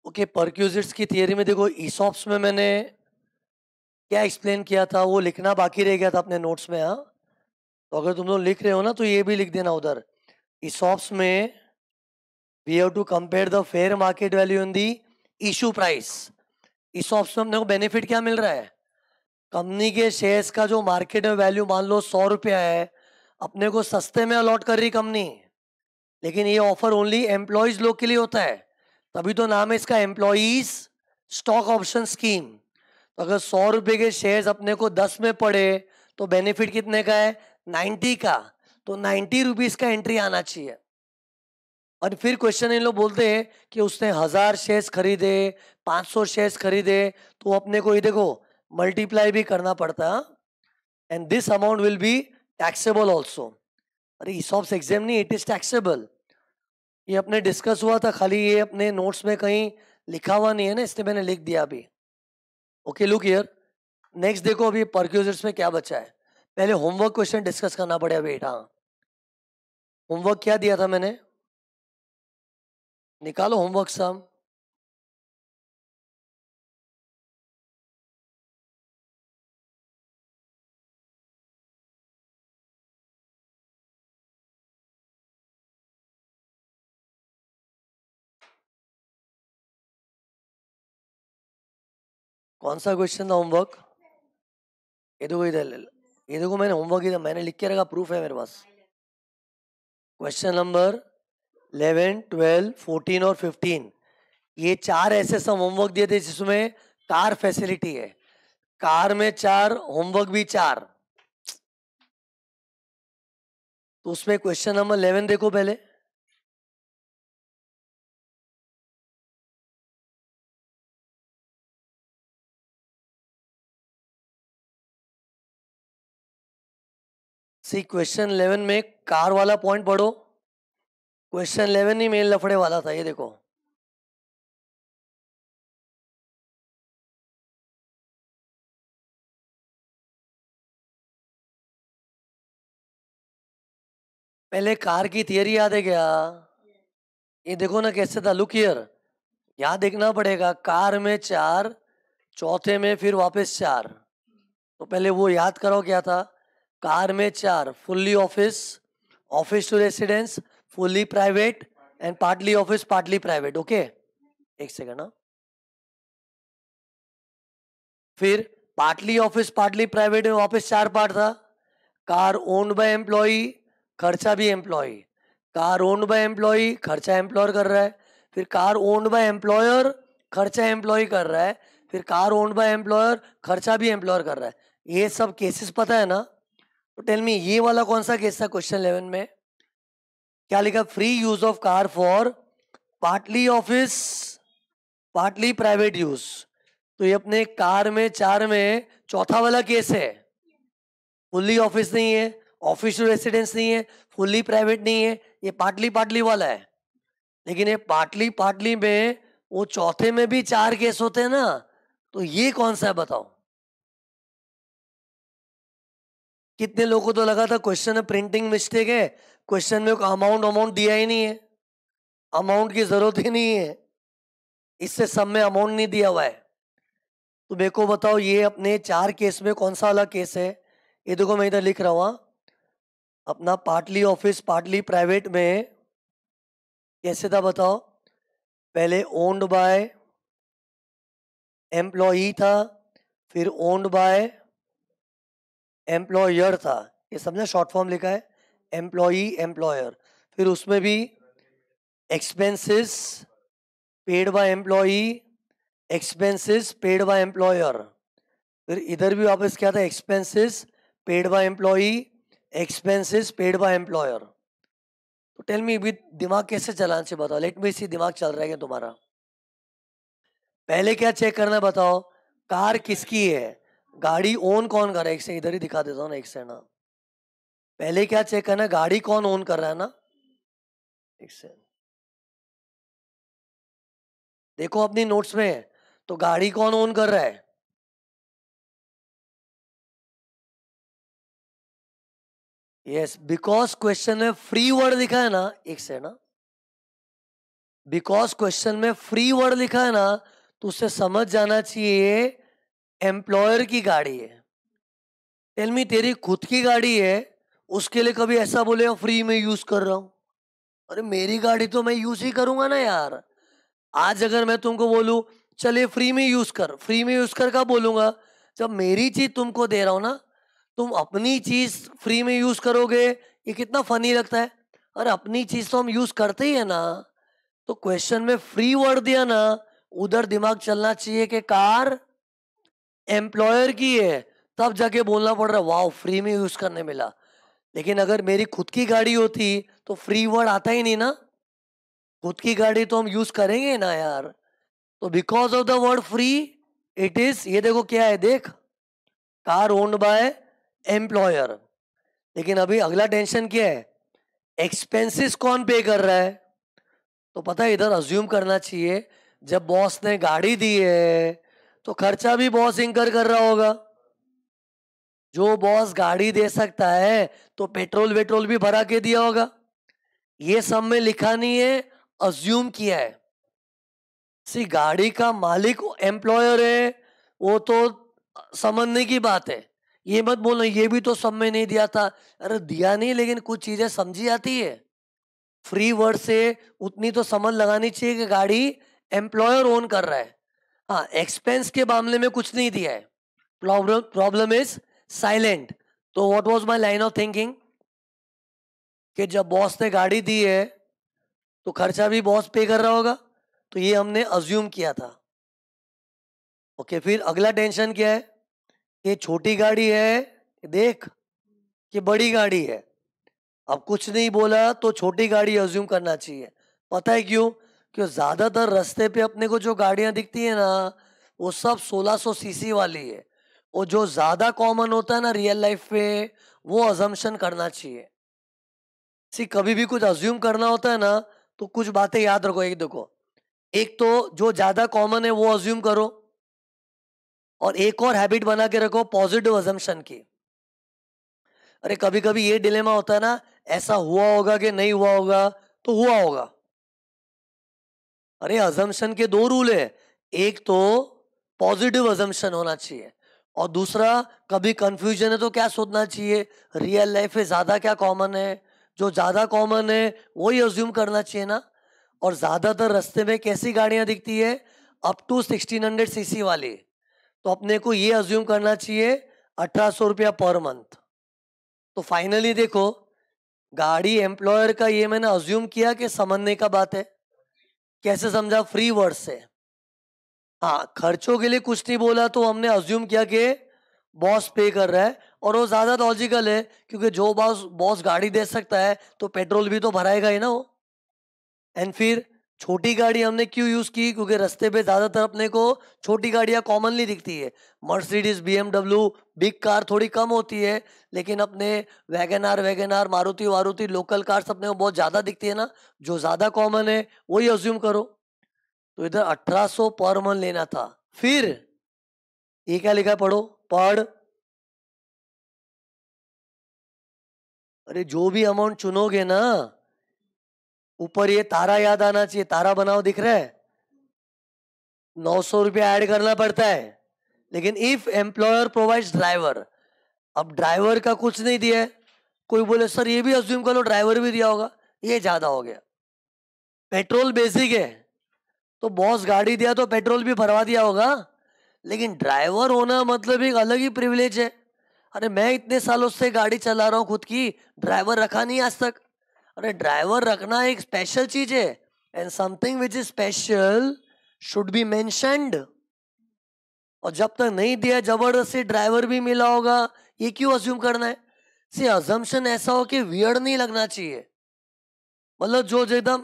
Okay, perquisites की theory में देखो, ईसॉप्स में मैंने क्या एक्सप्लेन किया था वो लिखना बाकी रह गया था अपने नोट्स में। हाँ, तो अगर तुम लोग लिख रहे हो ना तो ये भी लिख देना उधर। ईसॉप्स में we have to compare the fair market value in the issue price. ESOPs में अपने को बेनिफिट क्या मिल रहा है? कंपनी के शेयर्स का जो मार्केट में वैल्यू मान लो 100 रुपया है, अपने को सस्ते में अलॉट कर रही कंपनी, लेकिन ये ऑफर ओनली एम्प्लॉयज लोग के लिए होता है, तभी तो नाम है इसका एम्प्लॉयज स्टॉक ऑप्शन स्कीम। तो अगर 100 रुपए के शेयर्स अपने को 10 में पड़े तो बेनिफिट कितने का है? 90 का। तो 90 रुपीज का एंट्री आना चाहिए। और फिर क्वेश्चन इन लोग बोलते हैं कि उसने 1000 शेयर्स खरीदे, 500 शेयर्स खरीदे, तो अपने को ये देखो मल्टीप्लाई भी करना पड़ता है, and this amount will be taxable also. अरे ईसॉप्स एग्जाम नहीं, इट इज टैक्सेबल। ये अपने डिस्कस हुआ था, खाली ये अपने नोट्स में कहीं लिखा हुआ नहीं है ना, इसलिए मैंने लिख दिया अभी। Okay, look here. नेक्स्ट देखो अभी परक्यूजर्स में क्या बचा है। पहले होमवर्क क्वेश्चन डिस्कस करना पड़ेगा बेटा। होमवर्क क्या दिया था मैंने? निकालो होमवर्क सम। कौन सा क्वेश्चन था होमवर्क? ये देखो इधर, ये देखो मैंने होमवर्क इधर मैंने लिख के रखा, प्रूफ है मेरे पास। क्वेश्चन नंबर 11, 12, 14 और 15, ये चार ऐसे सब होमवर्क दिए थे जिसमें कार फैसिलिटी है। कार में 4, होमवर्क भी 4। तो उसमें क्वेश्चन नंबर 11 देखो पहले। सी क्वेश्चन 11 में कार वाला पॉइंट पढ़ो। क्वेश्चन 11 ही मेन लफड़े वाला था, ये देखो। पहले कार की थियरी याद है क्या? ये देखो ना कैसे था, लुक हियर। यहाँ देखना पड़ेगा, कार में 4, चौथे में फिर वापस 4। तो पहले वो याद करो क्या था। कार में 4, fully office, office to residence, fully private and partly office partly private. Okay, एक सेकंड ना। फिर पार्टली ऑफिस पार्टली प्राइवेट में वापस 4 पार्ट था। कार ओन्ड बाय एम्प्लॉय, खर्चा भी employee. Car owned by employee, खर्चा एम्प्लॉयर कर रहा है। फिर कार ओन्ड बाय एम्प्लॉयर, खर्चा एम्प्लॉय कर रहा है। फिर कार ओन्ड बाय एम्प्लॉयर, खर्चा भी एम्प्लॉयर कर रहा है। ये सब केसेस पता है ना? तो टेल मी, ये वाला कौन सा केस था क्वेश्चन 11 में? क्या लिखा? Free use of car for partly office partly private use. तो ये अपने कार में 4 में चौथा वाला केस है। फुल्ली ऑफिस नहीं है, ऑफिस टू रेसिडेंस नहीं है, फुल्ली प्राइवेट नहीं है, ये पार्टली पार्टली वाला है। लेकिन ये पार्टली पार्टली में वो चौथे में भी 4 केस होते हैं ना, तो ये कौन सा है बताओ? कितने लोगों को तो लगा था क्वेश्चन में प्रिंटिंग मिस्टेक है, क्वेश्चन में अमाउंट अमाउंट दिया ही नहीं है, अमाउंट की जरूरत ही नहीं है, इससे सब में अमाउंट नहीं दिया हुआ है। तो मेरे को बताओ ये अपने 4 केस में कौन सा वाला केस है? ये देखो मैं इधर लिख रहा हूँ। अपना पार्टली ऑफिस पार्टली प्राइवेट में कैसे था बताओ? पहले ओन्ड बाय एम्प्लॉई था, फिर ओन्ड बाय एम्प्लॉयर था। ये सबने शॉर्ट फॉर्म लिखा है, एम्प्लॉई एम्प्लॉयर। फिर उसमें भी expenses paid by employee, expenses paid by employer. फिर इधर भी वापस क्या था? Expenses paid by employee, expenses paid by employer. तो टेल मी भी दिमाग कैसे चलाना चाहिए बताओ। लेट मी सी दिमाग चल रहा है क्या तुम्हारा? पहले क्या चेक करना है बताओ? कार किसकी है, गाड़ी ओन कौन कर रहा है? एक से इधर ही दिखा देता हूँ ना, एक से ना। पहले क्या चेक करना है? गाड़ी कौन ओन कर रहा है ना। एक से देखो अपनी नोट्स में, तो गाड़ी कौन ओन कर रहा है? यस, बिकॉज क्वेश्चन में फ्री वर्ड दिखा है ना, एक से ना। बिकॉज क्वेश्चन में फ्री वर्ड लिखा है ना, तो उससे समझ जाना चाहिए एम्प्लॉयर की गाड़ी है। टेल मी, तेरी खुद की गाड़ी है, उसके लिए कभी ऐसा बोले फ्री में यूज कर रहा हूं? अरे मेरी गाड़ी तो मैं यूज ही करूंगा ना यार। आज अगर मैं तुमको बोलूं चलिए फ्री में यूज कर, फ्री में यूज कर कब बोलूंगा? जब मेरी चीज तुमको दे रहा हूं ना। तुम अपनी चीज फ्री में यूज करोगे, ये कितना फनी लगता है। अरे अपनी चीज तो हम यूज करते ही है ना। तो क्वेश्चन में फ्री वर्ड दिया ना, उधर दिमाग चलना चाहिए कि कार एम्प्लॉयर की है, तब जाके बोलना पड़ रहा है वाह फ्री में यूज करने मिला। लेकिन अगर मेरी खुद की गाड़ी होती तो फ्री वर्ड आता ही नहीं ना। खुद की गाड़ी तो हम यूज करेंगे ना यार। तो because of the word free, it is, ये देखो क्या है, देख, कार ओन्ड बाय एम्प्लॉयर। लेकिन अभी अगला टेंशन क्या है, एक्सपेंसेस कौन पे कर रहा है? तो पता है इधर अज्यूम करना चाहिए, जब बॉस ने गाड़ी दी है तो खर्चा भी बॉस इंकर कर रहा होगा। जो बॉस गाड़ी दे सकता है तो पेट्रोल वेट्रोल भी भरा के दिया होगा। ये सब में लिखा नहीं है, अज्यूम किया है। सी गाड़ी का मालिक एम्प्लॉयर है, वो तो समझने की बात है। ये मत बोलना ये भी तो सब में नहीं दिया था। अरे दिया नहीं, लेकिन कुछ चीजें समझी आती है। फ्री वर्ड से उतनी तो समझ लगानी चाहिए कि गाड़ी एम्प्लॉयर ओन कर रहा है। हाँ, एक्सपेंस के मामले में कुछ नहीं दिया है। Problem is silent. तो what was my line of thinking, कि जब बॉस ने गाड़ी दी है तो खर्चा भी बॉस पे कर रहा होगा। तो ये हमने अज्यूम किया था। ओके, फिर अगला टेंशन क्या है, कि छोटी गाड़ी है, देख, कि बड़ी गाड़ी है। अब कुछ नहीं बोला तो छोटी गाड़ी अज्यूम करना चाहिए। पता है क्यों? क्यों ज्यादातर रास्ते पे अपने को जो गाड़ियां दिखती है ना, वो सब 1600 सीसी वाली है। और जो ज्यादा कॉमन होता है ना रियल लाइफ पे, वो अजम्पशन करना चाहिए। सी कभी भी कुछ अज्यूम करना होता है ना, तो कुछ बातें याद रखो। एक देखो, एक तो जो ज्यादा कॉमन है वो अज्यूम करो, और एक और हैबिट बना के रखो पॉजिटिव अजम्पशन की। अरे कभी कभी ये डिलेमा होता है ना, ऐसा हुआ होगा कि नहीं हुआ होगा, तो हुआ होगा। अरे अजम्पशन के दो रूल है, एक तो पॉजिटिव अजम्पशन होना चाहिए, और दूसरा कभी कंफ्यूजन है तो क्या सोचना चाहिए, रियल लाइफ में ज्यादा क्या कॉमन है। जो ज्यादा कॉमन है वही अज्यूम करना चाहिए ना। और ज्यादातर रास्ते में कैसी गाड़ियां दिखती है, अप टू 1600 सीसी वाली। तो अपने को ये अज्यूम करना चाहिए 1800 रुपया पर मंथ। तो फाइनली देखो, गाड़ी एम्प्लॉयर का ये मैंने अज्यूम किया कि समझने का बात है। कैसे समझा? फ्री वर्ड से। हाँ, खर्चों के लिए कुछ नहीं बोला तो हमने अज्यूम किया कि बॉस पे कर रहा है, और वो ज्यादा लॉजिकल है, क्योंकि जो बॉस बॉस गाड़ी दे सकता है तो पेट्रोल भी तो भराएगा ही ना वो। एंड फिर छोटी गाड़ी हमने क्यों यूज की, क्योंकि रास्ते पे ज्यादातर अपने को छोटी गाड़ियां कॉमनली दिखती है। मर्सिडीज, बीएमडब्ल्यू, बिग कार थोड़ी कम होती है। लेकिन अपने वैगन आर, मारुति वारुति, लोकल कार्स अपने को बहुत ज्यादा दिखती है ना। जो ज्यादा कॉमन है वही अज्यूम करो। तो इधर 1800 पर मंथ लेना था। फिर ये क्या लिखा है, पढ़ो, पढ़। अरे जो भी अमाउंट चुनोगे ना, ऊपर ये तारा याद आना चाहिए। तारा बनाओ, दिख रहा है? 900 रुपया ऐड करना पड़ता है। लेकिन इफ एम्प्लॉयर प्रोवाइड्स ड्राइवर, अब ड्राइवर का कुछ नहीं दिया है। कोई बोले सर ये भी अज्यूम कर लो ड्राइवर भी दिया होगा, ये ज्यादा हो गया। पेट्रोल बेसिक है, तो बॉस गाड़ी दिया तो पेट्रोल भी भरवा दिया होगा। लेकिन ड्राइवर होना मतलब एक अलग ही प्रिविलेज है। अरे मैं इतने सालों से गाड़ी चला रहा हूँ खुद की, ड्राइवर रखा नहीं आज तक। अरे ड्राइवर रखना एक स्पेशल चीज है, and something which is special should be mentioned. और जब तक नहीं दिया जबरदस्ती ड्राइवर भी मिला होगा, ये क्यों अज्यूम करना है? सी अजम्पशन ऐसा हो कि वियर्ड नहीं लगना चाहिए। मतलब जो एकदम,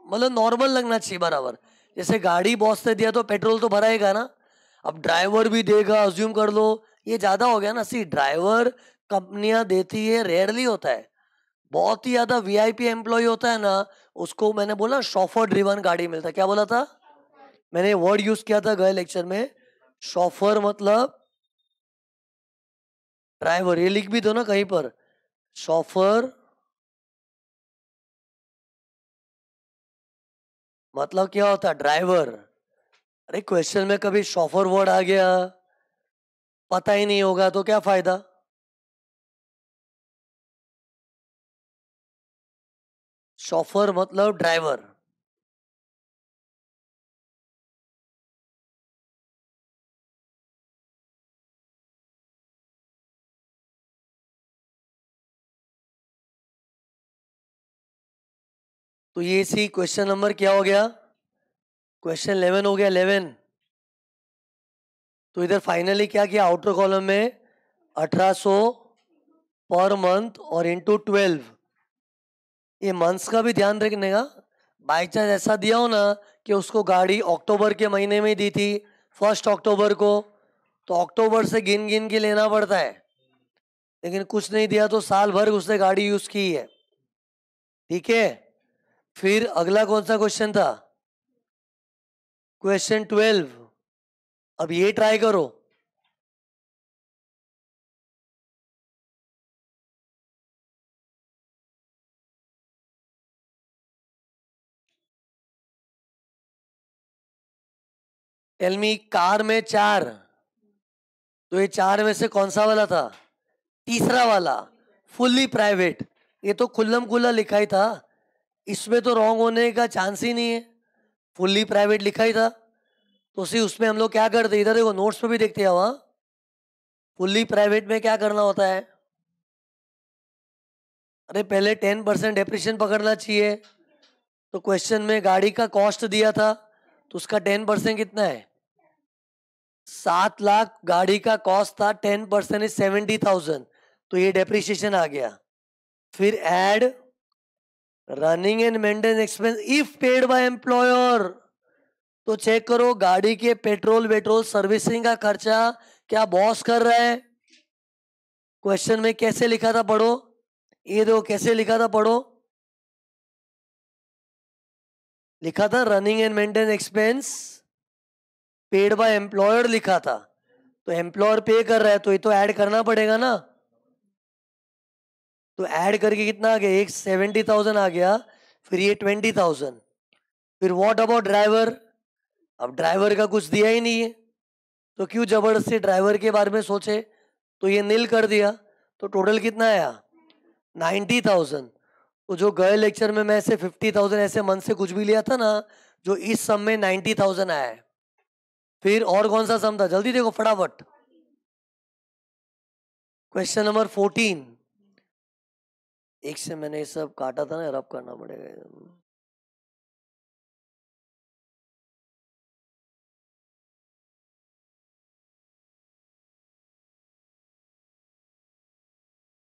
मतलब नॉर्मल लगना चाहिए बराबर। जैसे गाड़ी बॉस ने दिया तो पेट्रोल तो भराएगा ना। अब ड्राइवर भी देगा, अज्यूम कर लो, ये ज्यादा हो गया ना। सी ड्राइवर कंपनियां देती है, रेयरली होता है। बहुत ही ज्यादा वीआईपी एम्प्लॉय होता है ना, उसको मैंने बोला शॉफर ड्रिवन गाड़ी मिलता है। क्या बोला था मैंने? वर्ड यूज किया था गए लेक्चर में, शॉफर मतलब ड्राइवर। ये लिख भी दो ना कहीं पर, शॉफर मतलब क्या होता है? ड्राइवर। अरे क्वेश्चन में कभी शॉफर वर्ड आ गया, पता ही नहीं होगा तो क्या फायदा? शॉफर मतलब ड्राइवर। तो ये सी क्वेश्चन नंबर क्या हो गया? क्वेश्चन 11 हो गया, 11। तो इधर फाइनली क्या किया? आउटर कॉलम में 1800 पर मंथ और इंटू 12। ये मंथ्स का भी ध्यान रखने का। बाई चांस ऐसा दिया हो ना कि उसको गाड़ी अक्टूबर के महीने में दी थी, 1 अक्टूबर को, तो अक्टूबर से गिन गिन के लेना पड़ता है। लेकिन कुछ नहीं दिया तो साल भर उसने गाड़ी यूज की है। ठीक है। फिर अगला कौन सा क्वेश्चन था? क्वेश्चन 12। अब ये ट्राई करो। टेल मी, कार में 4, तो ये 4 में से कौन सा वाला था? तीसरा वाला, फुल्ली प्राइवेट। ये तो खुल्लम खुल्ला लिखा ही था, इसमें तो रॉन्ग होने का चांस ही नहीं है। फुल्ली प्राइवेट लिखा ही था। तो सी उसमें हम लोग क्या करते, इधर देखो नोट्स पे भी देखते हैं वहां। फुल्ली प्राइवेट में क्या करना होता है? अरे पहले 10% डेप्रिशिएशन पकड़ना चाहिए। तो क्वेश्चन में गाड़ी का कॉस्ट दिया था, तो उसका 10% कितना है? 7 लाख गाड़ी का कॉस्ट था, 10% इज 70,000। तो ये डेप्रिशिएशन आ गया। फिर add running and maintenance expense if paid by employer. तो चेक करो गाड़ी के पेट्रोल वेट्रोल सर्विसिंग का खर्चा क्या बॉस कर रहा है? क्वेश्चन में कैसे लिखा था पढ़ो, ये देखो कैसे लिखा था पढ़ो। लिखा था running and maintenance expense paid by employer लिखा था। तो एम्प्लॉयर पे कर रहा है तो ये तो ऐड करना पड़ेगा ना। तो ऐड करके कितना आ गया? एक 70,000 आ गया, फिर ये 20,000। फिर व्हाट अबाउट ड्राइवर? अब ड्राइवर का कुछ दिया ही नहीं है, तो क्यों जबरदस्ती ड्राइवर के बारे में सोचे? तो ये नील कर दिया। तो टोटल कितना आया? 90,000। तो जो गए लेक्चर में मैं ऐसे 50,000 ऐसे मन से कुछ भी लिया था ना, जो इस सम में 90,000 आया है। फिर और कौन सा सम था? जल्दी देखो फटाफट। Question number 14। एक से मैंने ये सब काटा था ना, रब करना पड़ेगा।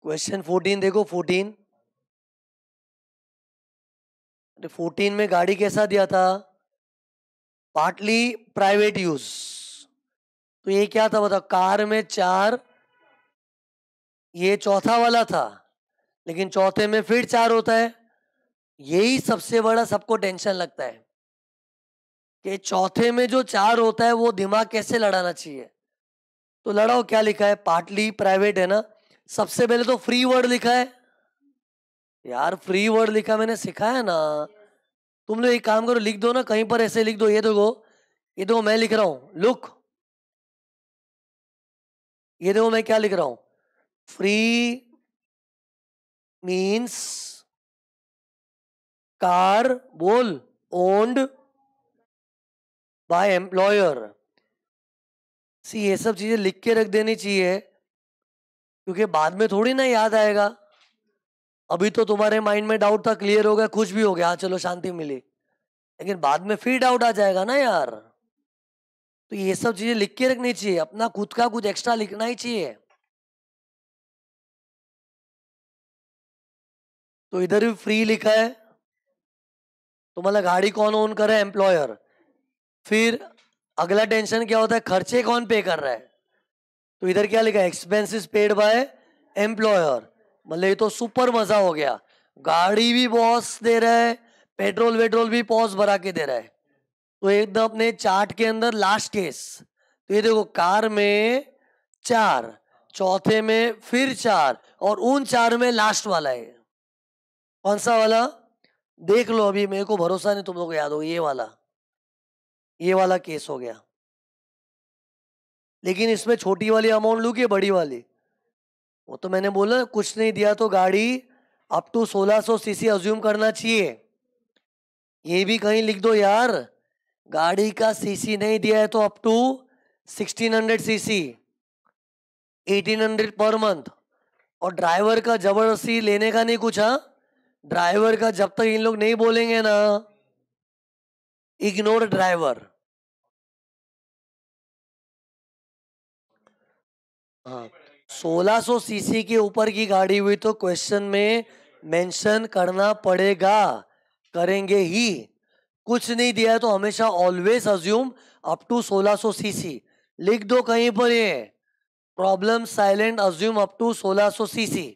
क्वेश्चन 14 देखो, 14। 14 में गाड़ी कैसा दिया था? Partly private use. तो ये क्या था बताओ? कार में 4, ये चौथा वाला था, लेकिन चौथे में फिर 4 होता है। यही सबसे बड़ा सबको टेंशन लगता है कि चौथे में जो 4 होता है वो दिमाग कैसे लड़ाना चाहिए। तो लड़ाओ, क्या लिखा है? पार्टली प्राइवेट है ना। सबसे पहले तो फ्री वर्ड लिखा है। यार फ्री वर्ड लिखा मैंने सिखाया ना। तुम लोग एक काम करो, लिख दो ना कहीं पर, ऐसे लिख दो। ये देखो मैं लिख रहा हूं, लुक। ये देखो मैं क्या लिख रहा हूं। फ्री मीन्स कार, बोल, ओन्ड बाय एम्प्लॉयर। सी ये सब चीजें लिख के रख देनी चाहिए, क्योंकि बाद में थोड़ी ना याद आएगा। अभी तो तुम्हारे माइंड में डाउट था, क्लियर हो गया, कुछ भी हो गया, हाँ चलो शांति मिली। लेकिन बाद में फिर डाउट आ जाएगा ना यार। तो ये सब चीजें लिख के रखनी चाहिए, अपना खुद का कुछ एक्स्ट्रा लिखना ही चाहिए। तो इधर भी फ्री लिखा है, तो मतलब गाड़ी कौन ओन कर रहा है? एम्प्लॉयर। फिर अगला टेंशन क्या होता है? खर्चे कौन पे कर रहा है? तो इधर क्या लिखा है? Expenses paid by employer. मतलब ये तो सुपर मजा हो गया। गाड़ी भी बॉस दे रहा है, पेट्रोल वेट्रोल भी बॉस भरा के दे रहा है। तो एकदम अपने चार्ट के अंदर लास्ट केस। तो ये देखो कार में 4, चौथे में फिर 4, और उन 4 में लास्ट वाला है कौन सा वाला? देख लो, अभी मेरे को भरोसा नहीं तुम लोग को याद हो, ये वाला केस हो गया। लेकिन इसमें छोटी वाली अमाउंट लूँ कि बड़ी वाली? वो तो मैंने बोला कुछ नहीं दिया तो गाड़ी अप टू 1600 सीसी अज्यूम करना चाहिए। ये भी कहीं लिख दो यार, गाड़ी का सीसी नहीं दिया है तो up to 1600 CC, 1800 per month. और ड्राइवर का जबरदस्ती लेने का नहीं कुछ, हाँ। ड्राइवर का जब तक इन लोग नहीं बोलेंगे ना, इग्नोर ड्राइवर। हाँ, 1600 सीसी के ऊपर की गाड़ी हुई तो क्वेश्चन में मेंशन करना पड़ेगा, करेंगे ही। कुछ नहीं दिया है तो हमेशा always assume up to 1600 CC. लिख दो कहीं पर ये, problem silent, assume up to 1600 CC.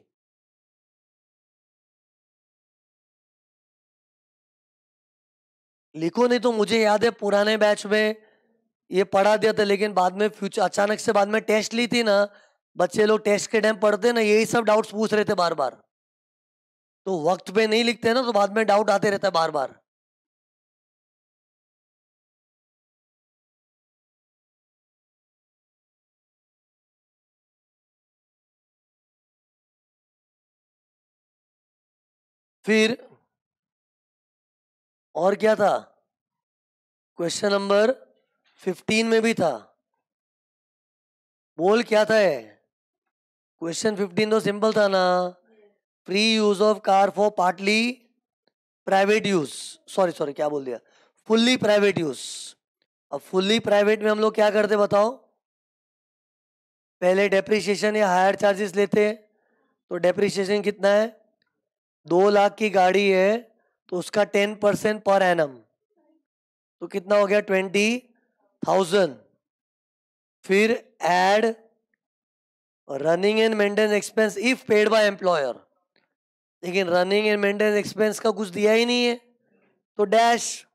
लिखो, नहीं तो मुझे याद है पुराने बैच में ये पढ़ा दिया था, लेकिन बाद में फ्यूचर अचानक से बाद में टेस्ट ली थी ना, बच्चे लोग टेस्ट के टाइम पढ़ते ना, यही सब डाउट्स पूछ रहे थे बार बार। तो वक्त पे नहीं लिखते ना तो बाद में डाउट आते रहता है बार बार। फिर और क्या था? क्वेश्चन नंबर 15 में भी था, बोल क्या था ये? क्वेश्चन 15 तो सिंपल था ना, free use of car for partly private use, sorry sorry क्या बोल दिया, फुल्ली प्राइवेट यूज। अब फुल्ली प्राइवेट में हम लोग क्या करते बताओ? पहले डेप्रिसिएशन या हायर चार्जेस लेते हैं। तो डेप्रिसिएशन कितना है? 2 लाख की गाड़ी है तो उसका 10% पर एनम, तो कितना हो गया? 20,000। फिर add running and maintenance expense if paid by employer. लेकिन रनिंग एंड मेंटेनेंस एक्सपेंस का कुछ दिया ही नहीं है, तो डैश।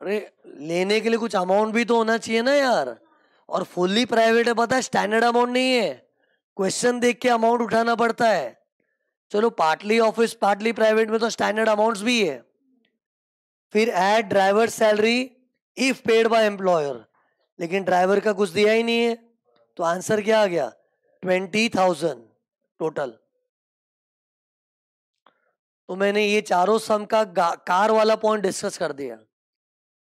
अरे, लेने के लिए कुछ अमाउंट भी तो होना चाहिए ना यार। और फुल्ली प्राइवेट है, पता है स्टैंडर्ड अमाउंट नहीं है, क्वेश्चन देख के अमाउंट उठाना पड़ता है। चलो पार्टली ऑफिस पार्टली प्राइवेट में तो स्टैंडर्ड अमाउंट्स भी है। फिर add driver salary if paid by employer, लेकिन ड्राइवर का कुछ दिया ही नहीं है, तो आंसर क्या आ गया? 20,000 टोटल। तो मैंने ये चारों सम का कार वाला पॉइंट डिस्कस कर दिया।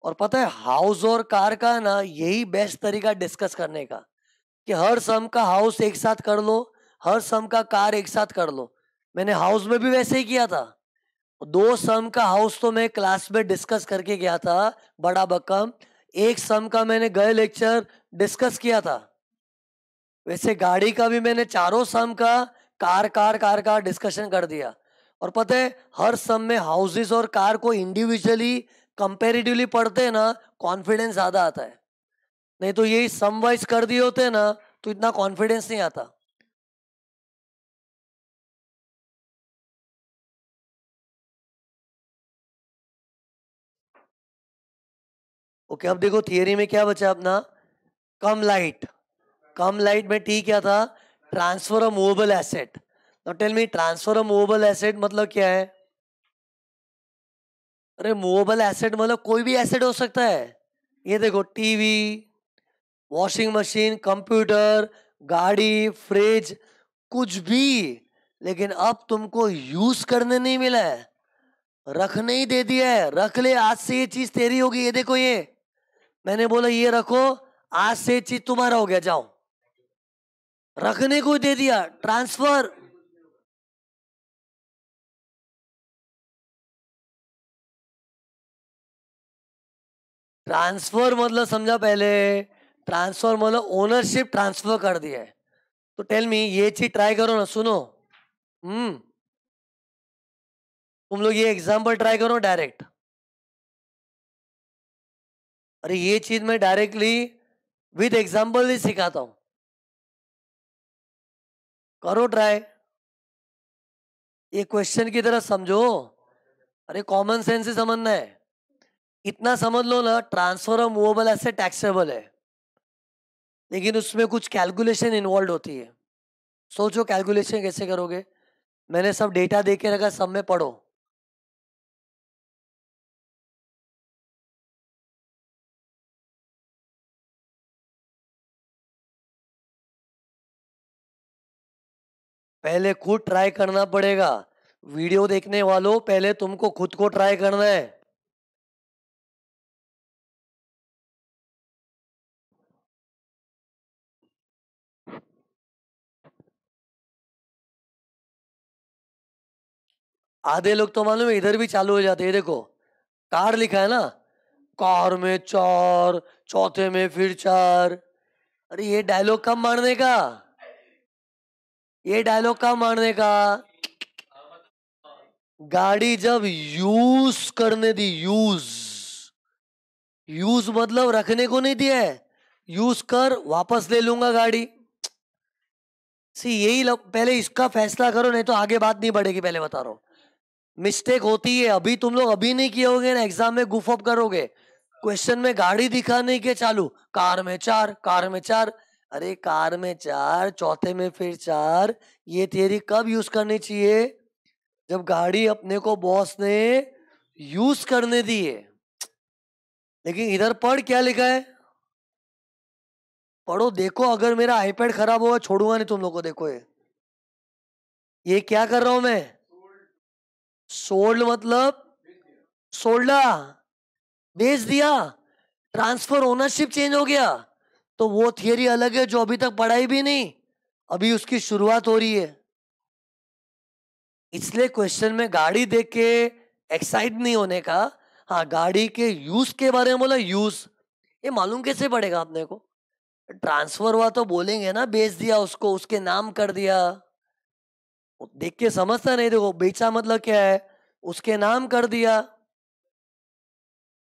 और पता है हाउस और कार का ना यही बेस्ट तरीका डिस्कस करने का, कि हर सम का हाउस एक साथ कर लो, हर सम का कार एक साथ कर लो। मैंने हाउस में भी वैसे ही किया था। 2 सम का हाउस तो मैं क्लास में डिस्कस करके गया था, बड़ा बकम। एक सम का मैंने गए लेक्चर डिस्कस किया था। वैसे गाड़ी का भी मैंने चारों सम का कार डिस्कशन कर दिया। और पता है हर सम में हाउसेस और कार को इंडिविजुअली कंपेरेटिवली पढ़ते हैं ना, कॉन्फिडेंस ज्यादा आता है। नहीं तो यही सम वाइज कर दिए होते ना तो इतना कॉन्फिडेंस नहीं आता। ओके, अब देखो थियरी में क्या बचा अपना, कम लाइट। कम लाइट में टी क्या था? Transfer a movable asset. Now tell me, transfer a movable asset मतलब क्या है? अरे मूवेबल एसेट मतलब कोई भी एसेट हो सकता है। ये देखो, टीवी, वॉशिंग मशीन, कंप्यूटर, गाड़ी, फ्रिज, कुछ भी। लेकिन अब तुमको यूज करने नहीं मिला है, रखने ही दे दिया है, रख ले आज से ये चीज तेरी होगी। ये देखो, ये मैंने बोला ये रखो, आज से ये चीज तुम्हारा हो गया, जाओ। रखने को दे दिया, ट्रांसफर। ट्रांसफर मतलब समझा पहले? ट्रांसफर मतलब ओनरशिप ट्रांसफर कर दिया है। तो टेल मी, ये चीज ट्राई करो ना, सुनो। तुम लोग ये एग्जांपल ट्राई करो डायरेक्ट। अरे ये चीज मैं डायरेक्टली विद एग्जांपल ही सिखाता हूं, करो ट्राई। ये क्वेश्चन की तरह समझो। अरे कॉमन सेंस से समझना है। इतना समझ लो ना, transfer of movable asset taxable है, लेकिन उसमें कुछ कैलकुलेशन इन्वॉल्व होती है। सोचो कैलकुलेशन कैसे करोगे? मैंने सब डेटा दे के रखा, सब में पढ़ो। पहले खुद ट्राई करना पड़ेगा। वीडियो देखने वालों, पहले तुमको खुद को ट्राई करना है। आधे लोग तो मालूम है इधर भी चालू हो जाते हैं। देखो कार लिखा है ना, कार में 4, चौथे में फिर 4। अरे ये डायलॉग कब मारने का? ये डायलॉग कब मारने का? गाड़ी जब यूज करने दी। यूज, यूज मतलब रखने को नहीं दिया है। यूज कर, वापस ले लूंगा गाड़ी। सी यही पहले इसका फैसला करो, नहीं तो आगे बात नहीं बढ़ेगी। पहले बता रहा हूं, मिस्टेक होती है। अभी तुम लोग अभी नहीं किए होगे ना, एग्जाम में गुफ अप करोगे। क्वेश्चन में गाड़ी दिखा नहीं के चालू, कार में 4, कार में 4। अरे कार में 4, चौथे में फिर 4। ये थियरी कब यूज करनी चाहिए? जब गाड़ी अपने को बॉस ने यूज करने दी है। लेकिन इधर पढ़ क्या लिखा है, पढ़ो। देखो अगर मेरा आईपैड खराब होगा छोड़ूंगा नहीं तुम लोग को। देखो ये क्या कर रहा हूं मैं? सोल्ड मतलब सोल्डा, बेच दिया। ट्रांसफर ओनरशिप चेंज हो गया। तो वो थियरी अलग है जो अभी तक पढ़ाई भी नहीं, अभी उसकी शुरुआत हो रही है। इसलिए क्वेश्चन में गाड़ी देख के एक्साइट नहीं होने का। हाँ, गाड़ी के यूज के बारे में बोला। यूज ये मालूम कैसे पड़ेगा अपने को? ट्रांसफर हुआ तो बोलेंगे ना, बेच दिया उसको, उसके नाम कर दिया। देख के समझता नहीं। देखो बेचा मतलब क्या है, उसके नाम कर दिया।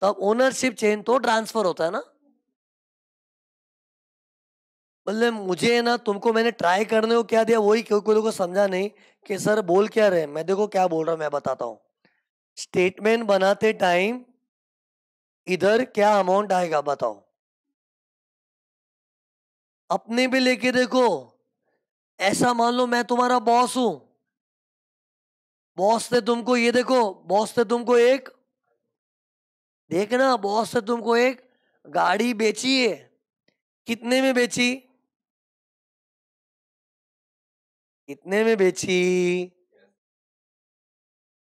तब ओनरशिप चेंज तो ट्रांसफर होता है ना। मतलब मुझे ना, तुमको मैंने ट्राई करने को क्या दिया, वही कोई कोई लोगों को समझा नहीं कि सर बोल क्या रहे। मैं देखो क्या बोल रहा हूँ, मैं बताता हूँ। स्टेटमेंट बनाते टाइम इधर क्या अमाउंट आएगा बताओ। अपने भी लेके देखो। ऐसा मान लो मैं तुम्हारा बॉस हूं। बॉस ने तुमको, ये देखो, बॉस ने तुमको एक, देखना, बॉस ने तुमको एक गाड़ी बेची है। कितने में बेची? कितने में बेची?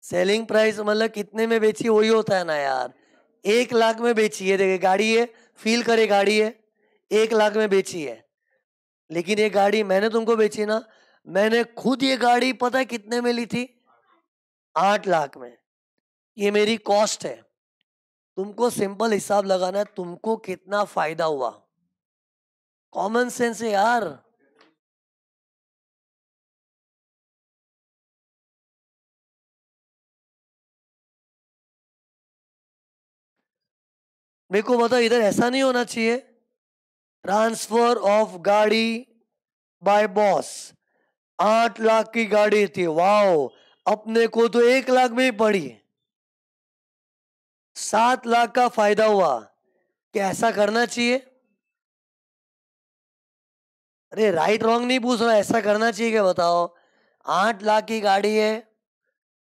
सेलिंग प्राइस मतलब कितने में बेची, वही होता है ना यार। 1 लाख में बेची है। देखिए गाड़ी है, फील करे गाड़ी है, 1 लाख में बेची है। लेकिन ये गाड़ी मैंने तुमको बेची ना, मैंने खुद ये गाड़ी पता है कितने में ली थी? 8 लाख में। ये मेरी कॉस्ट है। तुमको सिंपल हिसाब लगाना है, तुमको कितना फायदा हुआ। कॉमन सेंस है यार। मेरे को बता, इधर ऐसा नहीं होना चाहिए। ट्रांसफर ऑफ गाड़ी बाय बॉस, 8 लाख की गाड़ी थी, वाओ, अपने को तो 1 लाख में ही पड़ी, 7 लाख का फायदा हुआ। क्या ऐसा करना चाहिए? अरे राइट रॉन्ग नहीं पूछ रहा, ऐसा करना चाहिए क्या बताओ? 8 लाख की गाड़ी है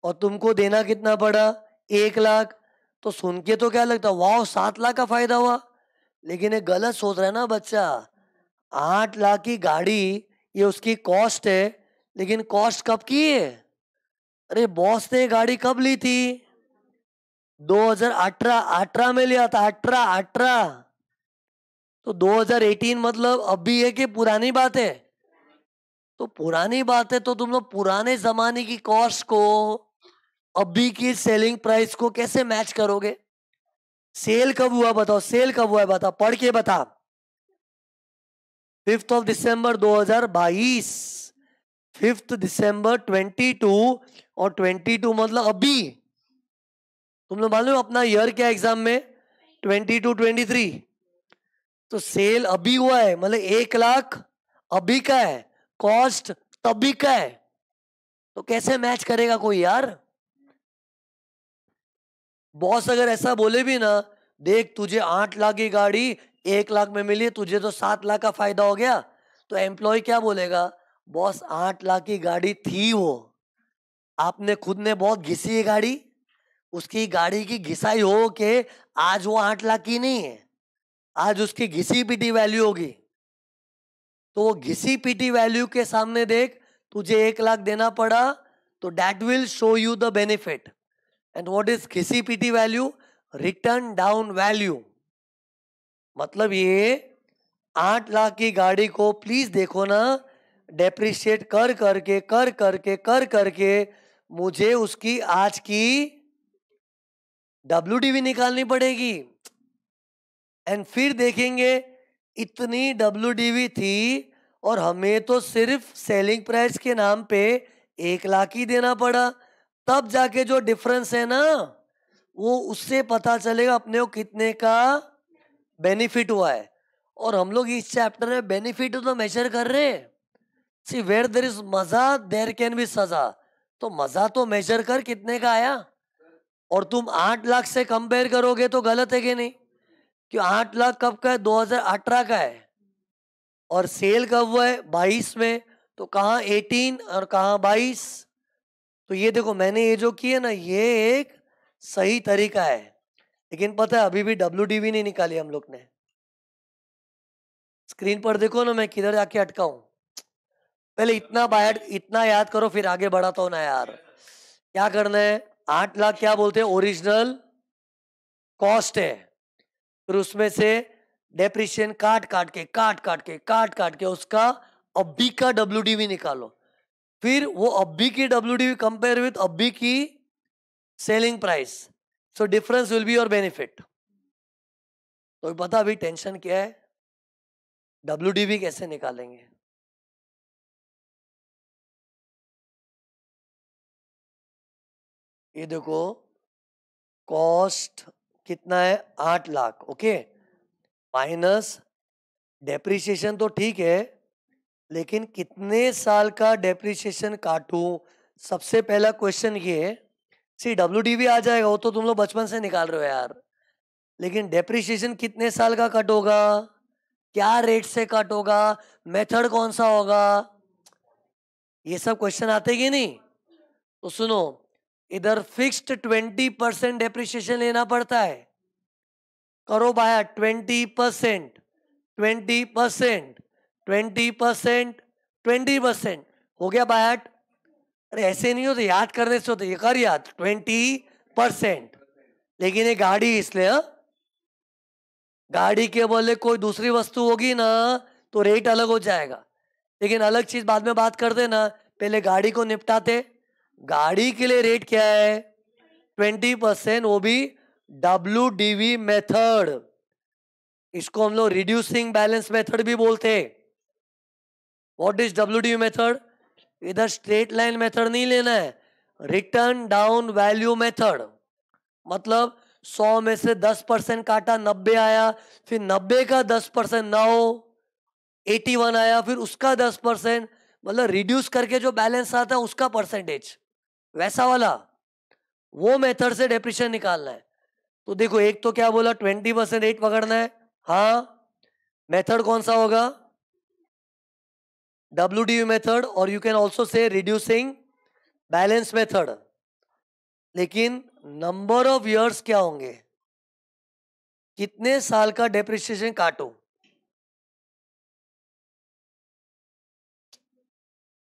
और तुमको देना कितना पड़ा? 1 लाख। तो सुन के तो क्या लगता, वाह 7 लाख का फायदा हुआ। लेकिन ये गलत सोच रहा है ना बच्चा। 8 लाख की गाड़ी, ये उसकी कॉस्ट है। लेकिन कॉस्ट कब की है? अरे बॉस ने गाड़ी कब ली थी? 2018, 18 में लिया था। 18, 18। तो 2018 मतलब अभी है कि पुरानी बात है? तो पुरानी बात है, तो तुम लोग पुराने जमाने की कॉस्ट को अभी की सेलिंग प्राइस को कैसे मैच करोगे? सेल कब हुआ बताओ, सेल कब हुआ है बता, पढ़ के बता। 5 दिसंबर 2022। 5 दिसंबर 22। और 22 मतलब अभी। तुम लोग मालूम अपना ईयर क्या एग्जाम में? 22, 23। तो सेल अभी हुआ है मतलब 1 लाख अभी का है, कॉस्ट तभी का है। तो कैसे मैच करेगा कोई यार? बॉस अगर ऐसा बोले भी ना, देख तुझे 8 लाख की गाड़ी 1 लाख में मिली, तुझे तो 7 लाख का फायदा हो गया। तो एम्प्लॉय क्या बोलेगा? बॉस 8 लाख की गाड़ी थी वो, आपने खुद ने बहुत घिसी है गाड़ी। उसकी गाड़ी की घिसाई हो के आज वो 8 लाख की नहीं है, आज उसकी घिसी पिटी वैल्यू होगी। तो वो घिसी पिटी वैल्यू के सामने देख, तुझे 1 लाख देना पड़ा, तो that will show you the benefit. And what is घिसी-पिटी वैल्यू? Written down value. मतलब ये 8 लाख की गाड़ी को प्लीज देखो ना, डेप्रिशिएट कर करके मुझे उसकी आज की WDV निकालनी पड़ेगी. एंड फिर देखेंगे इतनी WDV थी और हमें तो सिर्फ सेलिंग प्राइस के नाम पे 1 लाख ही देना पड़ा. तब जाके जो डिफरेंस है ना, वो उससे पता चलेगा अपने को कितने का बेनिफिट हुआ है. और हम लोग इस चैप्टर में बेनिफिट तो मेजर कर रहे हैं. सी वेयर देयर इज मजा देयर कैन बी सजा. तो मजा तो मेजर कर कितने का आया. और तुम 8 लाख से कंपेयर करोगे तो गलत है कि नहीं? कि 8 लाख कब का है? 2018 का है. और सेल कब हुआ है? 22 में. तो कहाँ 18 और कहाँ 22? तो ये देखो मैंने ये जो किया ना, ये एक सही तरीका है. लेकिन पता है अभी भी WDV नहीं निकाली हम लोग ने. स्क्रीन पर देखो ना मैं किधर जाके अटका हूं. पहले इतना याद करो, फिर आगे बढ़ाता हूं ना यार. क्या करना है? 8 लाख क्या बोलते हैं? ओरिजिनल कॉस्ट है. फिर उसमें से डेप्रिशिएशन काट के उसका अभी का WDV निकालो. फिर वो अभी की WDV कंपेयर विथ अभी की selling price. So difference will be your benefit. तो पता अभी टेंशन क्या है? WDV कैसे निकालेंगे. ये देखो कॉस्ट कितना है? 8 लाख. ओके, माइनस डेप्रिसिएशन तो ठीक है, लेकिन कितने साल का डेप्रिसिएशन काटूं? सबसे पहला क्वेश्चन ये है. सी WDV आ जाएगा, वो तो तुम लोग बचपन से निकाल रहे हो यार. लेकिन डेप्रिसिएशन कितने साल का कट होगा? क्या रेट से कट होगा? मेथड कौन सा होगा? ये सब क्वेश्चन आते कि नहीं? तो सुनो, इधर फिक्स्ड 20% डेप्रिसिएशन लेना पड़ता है. करो बाया 20%, 20%, 20%, 20% हो गया बायाट. अरे ऐसे नहीं होते, याद करने से होते. ये कर याद 20%. लेकिन ये गाड़ी इसलिए गाड़ी के बदले कोई दूसरी वस्तु होगी ना तो रेट अलग हो जाएगा. लेकिन अलग चीज बाद में बात करते ना, पहले गाड़ी को निपटाते. गाड़ी के लिए रेट क्या है? 20%, वो भी WDV मेथड. इसको हम लोग रिड्यूसिंग बैलेंस मेथड भी बोलते हैं. What is WDV method? इधर स्ट्रेट लाइन मेथड नहीं लेना है, रिटर्न डाउन वैल्यू मेथड. मतलब 100 में से 10% काटा, 90 आया. फिर 90 का 10% 9, 81 आया. फिर उसका 10%, मतलब रिड्यूस करके जो बैलेंस आता है उसका परसेंटेज, वैसा वाला वो मेथड से डेप्रिसिएशन निकालना है. तो देखो एक तो क्या बोला, 20% रेट पकड़ना है. हाँ, मेथड कौन सा होगा? WDV मेथड, और you can also say reducing balance method. लेकिन नंबर ऑफ इयर्स क्या होंगे? कितने साल का डेप्रिसिएशन काटो?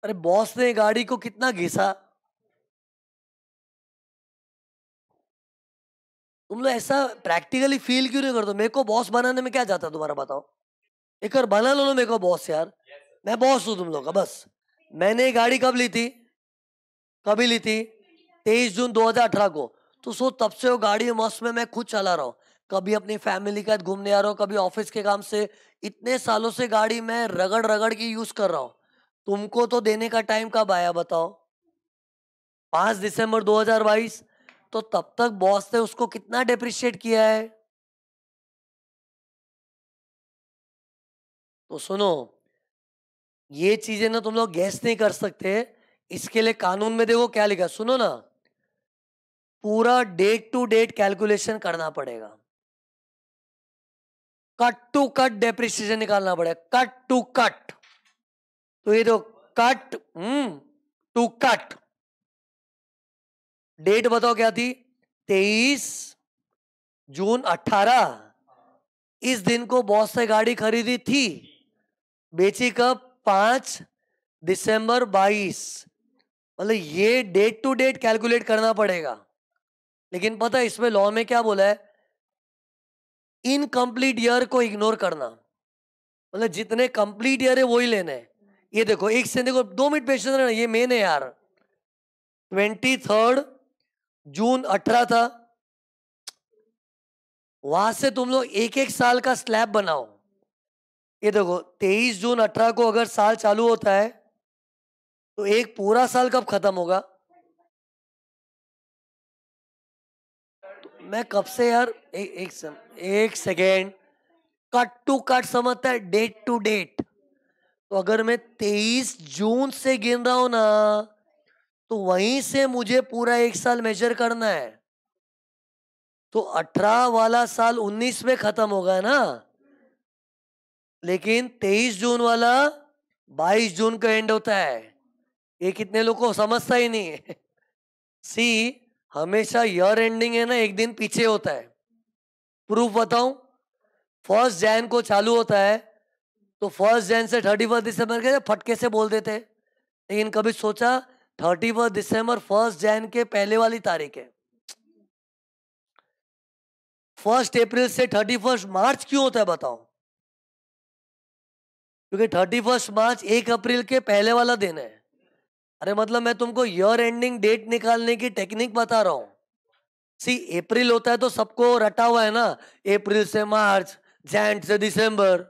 अरे बॉस ने गाड़ी को कितना घिसा. तुम लोग ऐसा प्रैक्टिकली फील क्यों नहीं करते? मेरे को बॉस बनाने में क्या जाता तुम्हारा, बताओ. एक बार बना लो ना मेरे को बॉस यार. मैं बॉस हूं तुम लोग का बस. मैंने गाड़ी कब ली थी? कभी ली थी? 23 जून 2018 को. तो सो तब से वो गाड़ी मस्त में मैं खुद चला रहा हूँ. कभी अपनी फैमिली के साथ घूमने आ रहा हूँ, कभी ऑफिस के काम से. इतने सालों से गाड़ी मैं रगड़ रगड़ के यूज कर रहा हूँ. तुमको तो देने का टाइम कब आया बताओ? 5 दिसंबर 2022. तो तब तक बॉस ने उसको कितना डेप्रिशिएट किया है? तो सुनो, ये चीजें ना तुम लोग गैस नहीं कर सकते. इसके लिए कानून में देखो क्या लिखा, सुनो ना. पूरा डेट टू डेट कैलकुलेशन करना पड़ेगा. कट टू कट डेप्रिसिएशन निकालना पड़ेगा. Cut to cut. तो ये देखो, कट टू कट. डेट बताओ क्या थी? 23 जून 18. इस दिन को बॉस से गाड़ी खरीदी थी. बेची कब? 5 दिसंबर 22, मतलब ये डेट टू डेट कैलकुलेट करना पड़ेगा। लेकिन पता है इसमें लॉ में क्या बोला है, इनकम्प्लीट ईयर को इग्नोर करना, मतलब जितने कंप्लीट ईयर है वही लेने हैं। ये देखो, एक से देखो, 2 मिनट पेशेंस रहना, ये मेन है यार। 23 जून 18 था, वहां से तुम लोग एक एक साल का स्लैब बनाओ। ये देखो 23 जून 18 को अगर साल चालू होता है तो एक पूरा साल कब खत्म होगा? मैं कब से यार, एक सेकेंड, कट टू कट समझता है, डेट टू डेट। तो अगर मैं 23 जून से गिन रहा हूं ना, तो वहीं से मुझे पूरा एक साल मेजर करना है। तो 18 वाला साल 19 में खत्म होगा ना, लेकिन 23 जून वाला 22 जून का एंड होता है। ये कितने लोगों को समझता ही नहीं है। सी, हमेशा ईयर एंडिंग है ना, एक दिन पीछे होता है। प्रूफ बताऊं? 1 जैन को चालू होता है, तो 1 जैन से 31 दिसंबर के फटके से बोल देते हैं। लेकिन कभी सोचा 31 दिसंबर 1 जैन के पहले वाली तारीख है। 1 अप्रैल से 31 मार्च क्यों होता है बताओ? क्योंकि 31 मार्च 1 अप्रैल के पहले वाला दिन है। अरे मतलब मैं तुमको ईयर एंडिंग डेट निकालने की टेक्निक बता रहा हूं। सी, अप्रैल होता है तो सबको रटा हुआ है ना, अप्रैल से मार्च, जैन से दिसंबर।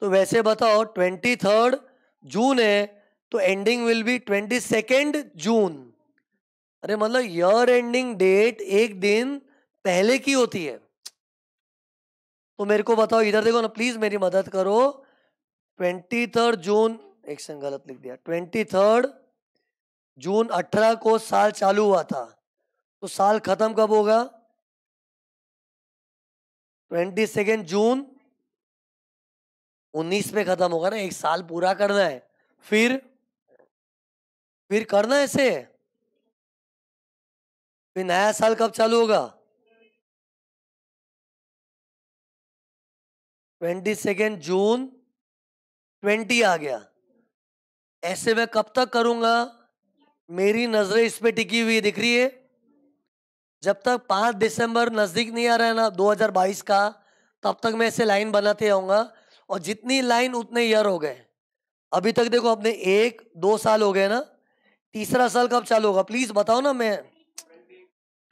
तो वैसे बताओ 23 जून है तो एंडिंग विल बी 22 जून। अरे मतलब ईयर एंडिंग डेट एक दिन पहले की होती है। तो मेरे को बताओ, इधर देखो ना प्लीज, मेरी मदद करो। 23 जून, एक सेकंड गलत लिख दिया, 23 जून 18 को साल चालू हुआ था, तो साल खत्म कब होगा? 22 जून 19 में खत्म होगा ना, एक साल पूरा करना है। फिर करना है ऐसे, फिर नया साल कब चालू होगा? 22 जून 20 आ गया। ऐसे मैं कब तक करूंगा? मेरी नजरें इस पे टिकी हुई दिख रही है। जब तक 5 दिसंबर नजदीक नहीं आ रहा है ना 2022 का, तब तक मैं ऐसे लाइन बनाते रहूंगा। और जितनी लाइन उतने ईयर हो गए। अभी तक देखो अपने 1-2 साल हो गए ना, तीसरा साल कब चालू होगा प्लीज बताओ ना। मैं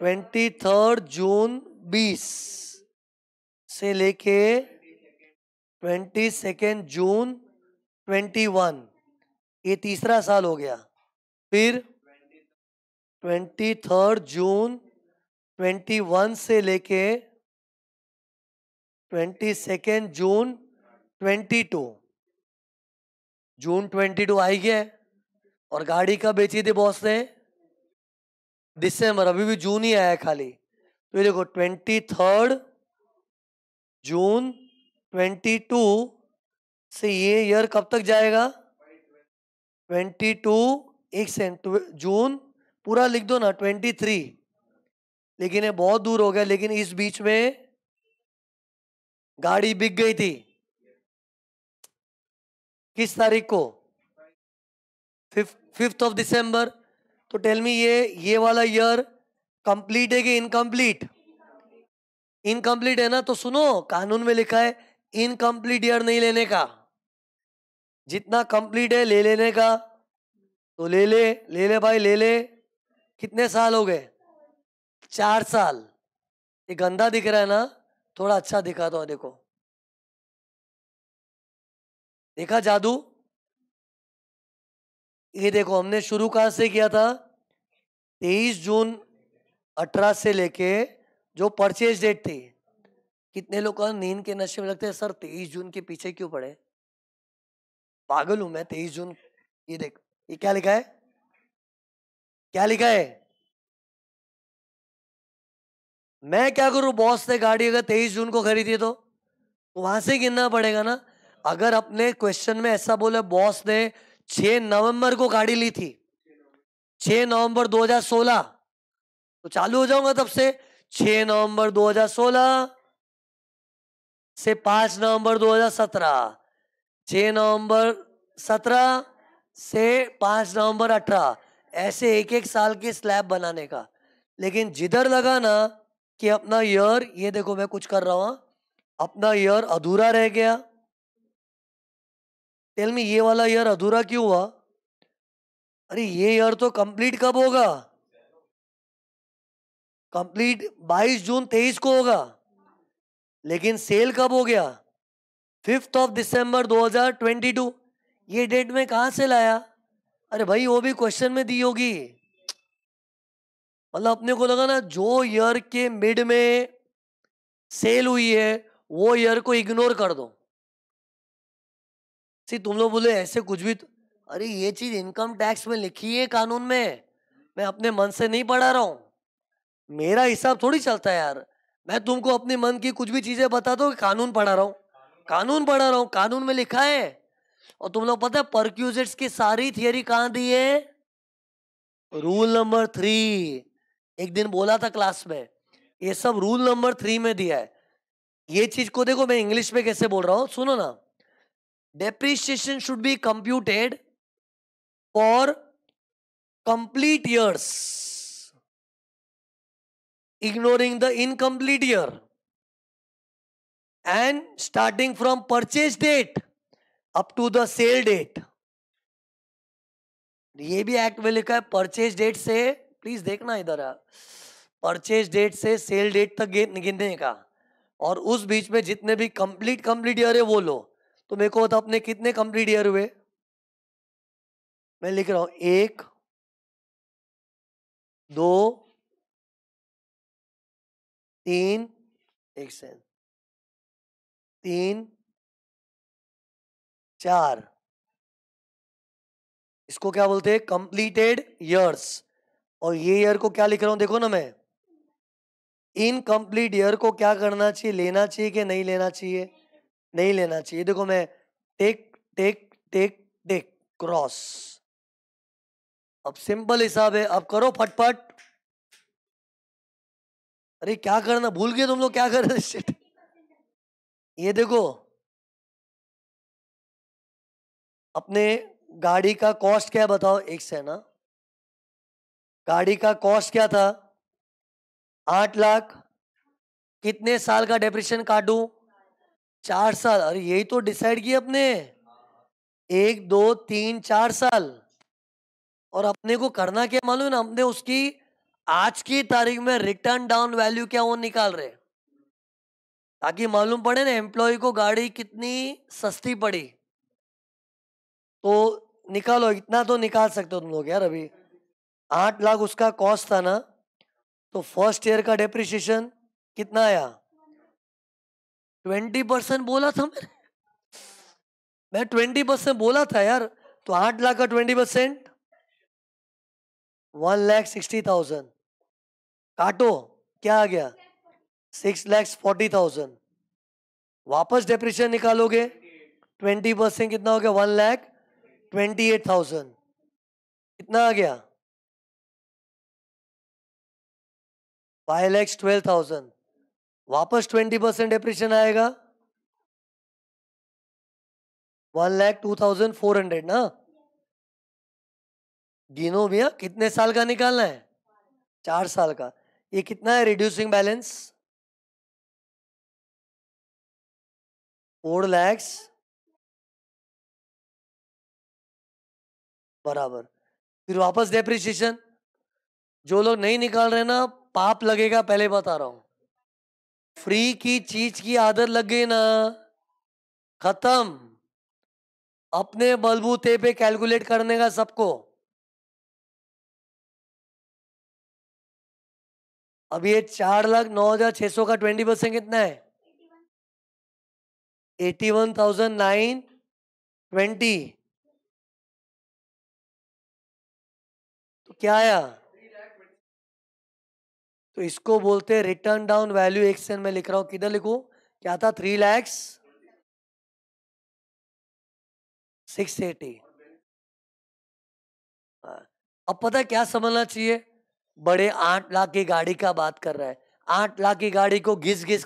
23 जून 20 से लेके 22 जून 21, ये तीसरा साल हो गया। फिर 23 जून 21 से लेके 22 जून 22, जून 22 आई गया है। और गाड़ी कब बेची थी बॉस ने? दिसंबर, अभी भी जून ही आया है खाली। तो ये देखो 23 जून 22 से ये ईयर कब तक जाएगा? 22, एक सेकंड, जून पूरा लिख दो ना 23। लेकिन ये बहुत दूर हो गया, लेकिन इस बीच में गाड़ी बिक गई थी। किस तारीख को? 5th of December. तो टेल मी, ये वाला ईयर कंप्लीट है कि इनकम्प्लीट? इनकम्प्लीट है ना, तो सुनो, कानून में लिखा है इनकम्प्लीट ईयर नहीं लेने का, जितना कंप्लीट है ले लेने का। तो ले ले भाई, ले ले। कितने साल हो गए? 4 साल। ये गंदा दिख रहा है ना, थोड़ा अच्छा दिखाता हूं, देखो। देखा जादू? ये देखो, हमने शुरू कहां से किया था? 23 जून 18 से लेके जो परचेज डेट थी। कितने लोग का नींद के नशे में लगते हैं, सर 23 जून के पीछे क्यों पड़े? पागल हूं मैं? 23 जून, ये देख, ये क्या लिखा है? क्या लिखा है? मैं क्या करूं? बॉस ने गाड़ी अगर 23 जून को खरीदी तो वहां से गिनना पड़ेगा ना। अगर अपने क्वेश्चन में ऐसा बोले बॉस ने 6 नवंबर को गाड़ी ली थी, 6 नवंबर 2016, तो चालू हो जाऊंगा तब से। 6 नवंबर 2016 से 5 नवंबर 2017, 6 नवंबर 17 से 5 नवंबर 18, ऐसे एक एक साल के स्लैब बनाने का। लेकिन जिधर लगा ना कि अपना ईयर, ये देखो मैं कुछ कर रहा हूं, अपना ईयर अधूरा रह गया। टेल मी, ये वाला ईयर अधूरा क्यों हुआ? अरे ये ईयर तो कंप्लीट कब होगा? कंप्लीट 22 जून 23 को होगा। लेकिन सेल कब हो गया? 5 दिसंबर 2022। ये डेट में कहां से लाया? अरे भाई वो भी क्वेश्चन में दी होगी। मतलब अपने को लगा ना जो ईयर के मिड में सेल हुई है वो ईयर को इग्नोर कर दो। सी तुम लोग बोले ऐसे कुछ भी अरे ये चीज इनकम टैक्स में लिखी है कानून में, मैं अपने मन से नहीं पढ़ा रहा हूं। मेरा हिसाब थोड़ी चलता है यार। मैं तुमको अपने मन की कुछ भी चीजें बता दो, कानून पढ़ा रहा हूँ, कानून पढ़ा रहा हूँ, कानून में लिखा है। और तुम लोग पता है परक्यूजेट्स की सारी थियरी कहां दी है? Rule number 3। एक दिन बोला था क्लास में, ये सब रूल नंबर 3 में दिया है। ये चीज को देखो मैं इंग्लिश में कैसे बोल रहा हूं, सुनो ना। Depreciation should be computed for complete years, ignoring the incomplete year, and starting from purchase date up to the sale date। ये भी एक्ट में लिखा है परचेज डेट से, प्लीज देखना इधर, परचेज डेट से सेल डेट तक गिनने का। और उस बीच में जितने भी कंप्लीट ईयर है वो लो। तो मेरे को बता अपने कितने कंप्लीट ईयर हुए? मैं लिख रहा हूं 1 2 3, 1 से 3 4, इसको क्या बोलते हैं? Completed years. और ये ईयर को क्या लिख रहा हूं देखो ना मैं, इनकम्प्लीट ईयर को क्या करना चाहिए, लेना चाहिए कि नहीं लेना चाहिए? नहीं लेना चाहिए। देखो मैं take take take take cross. अब सिंपल हिसाब है, अब करो फटफट। अरे क्या करना भूल गए तुम लोग, क्या कर रहे शिट। ये देखो अपने गाड़ी का कॉस्ट क्या है बताओ, एक से ना। गाड़ी का कॉस्ट क्या था? 8 लाख। कितने साल का डेप्रिसिएशन काटूं? 4 साल। अरे यही तो डिसाइड किया अपने, 1 2 3 4 साल। और अपने को करना क्या मालूम है ना, हमने उसकी आज की तारीख में रिटर्न डाउन वैल्यू क्या वो निकाल रहे, ताकि मालूम पड़े ना एम्प्लॉय को गाड़ी कितनी सस्ती पड़ी। तो निकालो, इतना तो निकाल सकते हो तुम लोग यार। अभी 8 लाख उसका कॉस्ट था ना, तो फर्स्ट ईयर का डेप्रिसिएशन कितना आया? 20% बोला था मैं 20% बोला था यार। तो 8 लाख का 20% 1,60,000। काटो, क्या आ गया? 6,40,000। वापस डेप्रिसिएशन निकालोगे, 20% कितना हो गया? 1,28,000। कितना आ गया? 5,12,000। वापस 20% डेप्रिसिएशन आएगा, 1,02,400 ना। गिनो भैया कितने साल का निकालना है? 4 साल का। ये कितना है रिड्यूसिंग बैलेंस? 4 lakhs बराबर। फिर वापस डेप्रिसिएशन। जो लोग नहीं निकाल रहे ना, पाप लगेगा, पहले बता रहा हूं। फ्री की चीज की आदत लग गई ना, खत्म। अपने बलबूते पे कैलकुलेट करने का सबको। अब ये 4,09,600 का 20% कितना है? 81,920। तो क्या आया? तो इसको बोलते हैं रिटर्न डाउन वैल्यू। एक्शन में लिख रहा हूं, किधर लिखूं? क्या था? 3,680। अब पता है क्या समझना चाहिए? बड़े 8 लाख की गाड़ी का बात कर रहा है। 8 लाख की गाड़ी को घिस घिस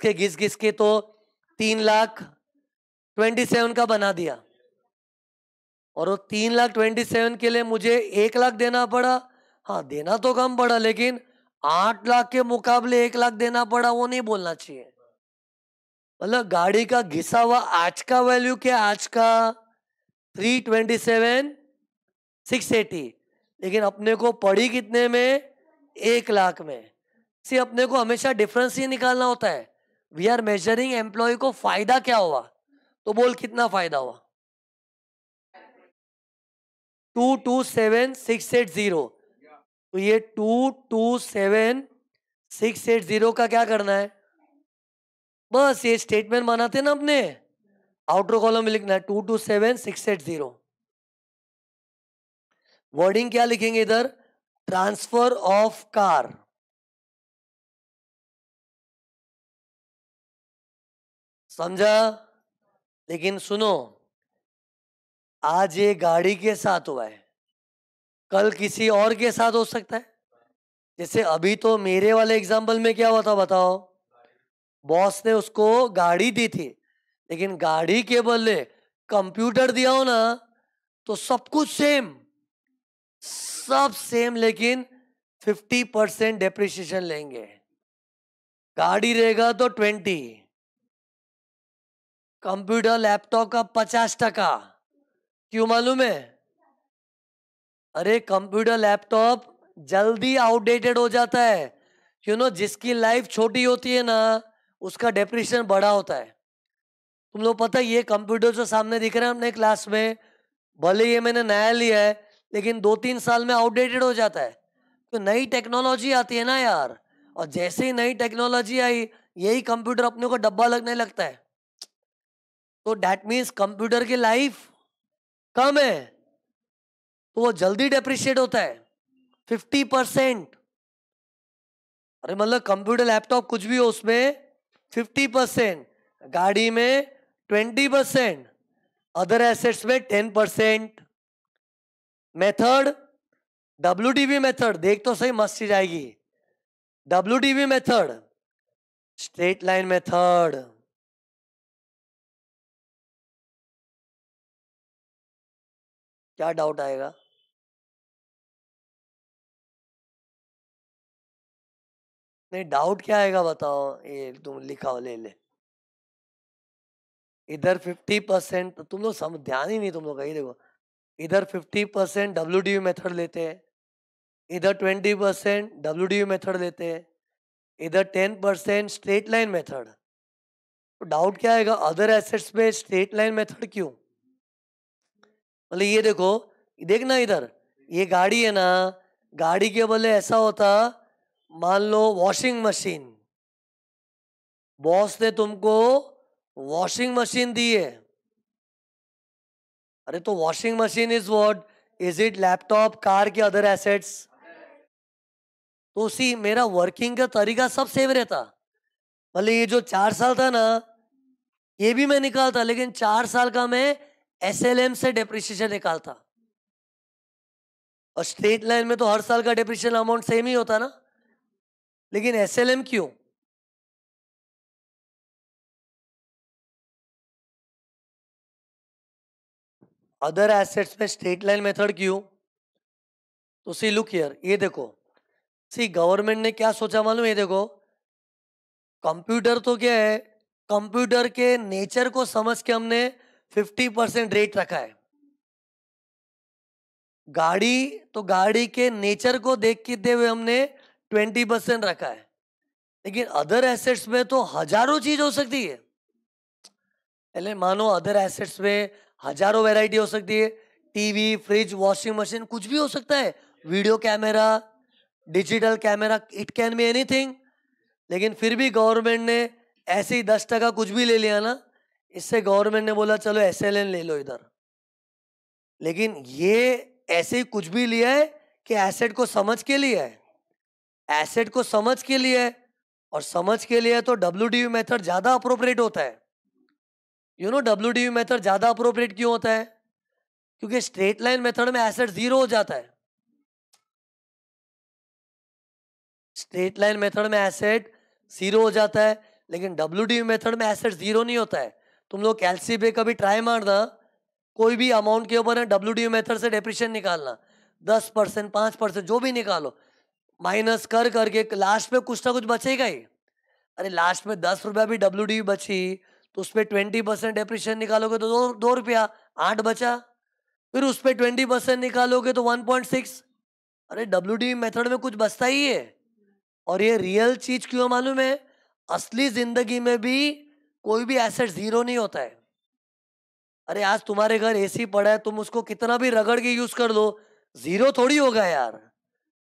के तो 3,27,000 का बना दिया। और वो 3,27,000 के लिए मुझे 1 लाख देना पड़ा। हाँ, देना तो कम पड़ा, लेकिन 8 लाख के मुकाबले 1 लाख देना पड़ा, वो नहीं बोलना चाहिए। मतलब गाड़ी का घिसा हुआ आज का वैल्यू क्या, आज का 327,680, लेकिन अपने को पड़ी कितने में, 1 लाख में। सी अपने को हमेशा डिफरेंस ही निकालना होता है। वी आर मेजरिंग एम्प्लॉय को फायदा क्या हुआ, तो बोल कितना फायदा हुआ। 227,680, तो ये 227,680 का क्या करना है, बस ये स्टेटमेंट बनाते ना अपने, आउटर कॉलम में लिखना है 227,680। वर्डिंग क्या लिखेंगे इधर, ट्रांसफर ऑफ कार। समझा। लेकिन सुनो, आज ये गाड़ी के साथ हुआ है, कल किसी और के साथ हो सकता है। जैसे अभी तो मेरे वाले एग्जाम्पल में क्या हुआ था बताओ, बॉस ने उसको गाड़ी दी थी, लेकिन गाड़ी के बदले कंप्यूटर दिया हो ना, तो सब कुछ सेम, सब सेम, लेकिन 50% डेप्रिसिएशन लेंगे। गाड़ी रहेगा तो 20, कंप्यूटर लैपटॉप का 50%। क्यों मालूम है, अरे कंप्यूटर लैपटॉप जल्दी आउटडेटेड हो जाता है, जिसकी लाइफ छोटी होती है ना, उसका डेप्रिसिएशन बड़ा होता है। तुम लोग पता है, ये कंप्यूटर जो सामने दिख रहा है अपने क्लास में, भले ये मैंने नया लिया है, लेकिन 2-3 साल में आउटडेटेड हो जाता है। तो नई टेक्नोलॉजी आती है ना यार, और जैसे ही नई टेक्नोलॉजी आई, यही कंप्यूटर अपने को डब्बा लगने लगता है। तो डैट मीन्स कंप्यूटर की लाइफ कम है, तो वो जल्दी डेप्रिशिएट होता है 50%। अरे मतलब कंप्यूटर लैपटॉप कुछ भी हो, उसमें 50%, गाड़ी में 20%, अदर एसेट्स में 10%। मेथड WDV मेथड, देख तो सही, मस्त चीज आएगी। WDV method, straight line method. क्या डाउट आएगा, नहीं डाउट क्या आएगा बताओ, ये तुम लिखाओ, ले ले इधर 50%, तुम लोग समझ, ध्यान ही नहीं तुम लोग का, ये देखो इधर 50% WDV मेथड लेते हैं, इधर 20% WDV मेथड लेते हैं, इधर 10% स्ट्रेट लाइन मेथड। तो डाउट क्या आएगा, अदर एसेट्स में स्ट्रेट लाइन मेथड क्यों। मतलब ये देखो, देखना इधर, ये गाड़ी है ना, गाड़ी के बदले ऐसा होता, मान लो वॉशिंग मशीन, बॉस ने तुमको वॉशिंग मशीन दी है। अरे तो washing machine is what, is it laptop, car के अदर एसेट्स। तो उसी मेरा वर्किंग का तरीका सब सेम रहता। मतलब ये जो 4 साल था ना, ये भी मैं निकालता, लेकिन 4 साल का मैं SLM से डेप्रिसिएशन निकालता, और स्ट्रेट लाइन में तो हर साल का डेप्रिसिएशन अमाउंट सेम ही होता ना, लेकिन SLM क्यों। अदर एसेट्स में स्ट्रेट लाइन मेथड क्यों, तो सी लुक हियर, ये देखो, सी गवर्नमेंट ने क्या सोचा मालूम, ये देखो कंप्यूटर तो क्या है, कंप्यूटर के नेचर को समझ के हमने 50% रेट रखा है। गाड़ी, तो गाड़ी के नेचर को देख के दे हुए हमने 20% रखा है, लेकिन अदर एसेट्स में तो हजारों चीज हो सकती है। पहले मानो अदर एसेट्स में हजारों वैरायटी हो सकती है, टीवी, फ्रिज, वॉशिंग मशीन, कुछ भी हो सकता है, video camera, digital camera, it can be anything. लेकिन फिर भी गवर्नमेंट ने ऐसे ही 10% कुछ भी ले लिया ना, इससे गवर्नमेंट ने बोला चलो SLN ले लो इधर। लेकिन ये ऐसे ही कुछ भी लिया है कि एसेट को समझ के लिया है, एसेट को समझ के लिए है, और समझ के लिए तो WDV मेथड ज्यादा अप्रोप्रिएट होता है। WDV मेथड ज्यादा अप्रोप्रिएट क्यों होता है, क्योंकि स्ट्रेट लाइन मेथड में एसेट जीरो हो जाता है, स्ट्रेट लाइन मेथड में एसेट जीरो हो जाता है, लेकिन WDV मेथड में एसेट जीरो नहीं होता है। तुम लोग कैलसी पे कभी ट्राई मारना, कोई भी अमाउंट के ऊपर WDV मेथड से डेप्रिशिएशन निकालना, 10%, 5% जो भी निकालो, माइनस कर करके लास्ट में कुछ ना कुछ बचेगा ही। अरे लास्ट में 10 रुपया भी WDV बची तो उस पर 20% डेप्रिशिएशन निकालोगे तो 2 रुपया, 8 बचा। फिर उस पर 20% निकालोगे तो 1.6। अरे WDV मेथड में कुछ बचता ही है। और ये रियल चीज क्यों मालूम है? असली जिंदगी में भी कोई भी एसेट जीरो नहीं होता है। अरे आज तुम्हारे घर एसी पड़ा है, तुम उसको कितना भी रगड़ के यूज कर लो, जीरो थोड़ी होगा यार।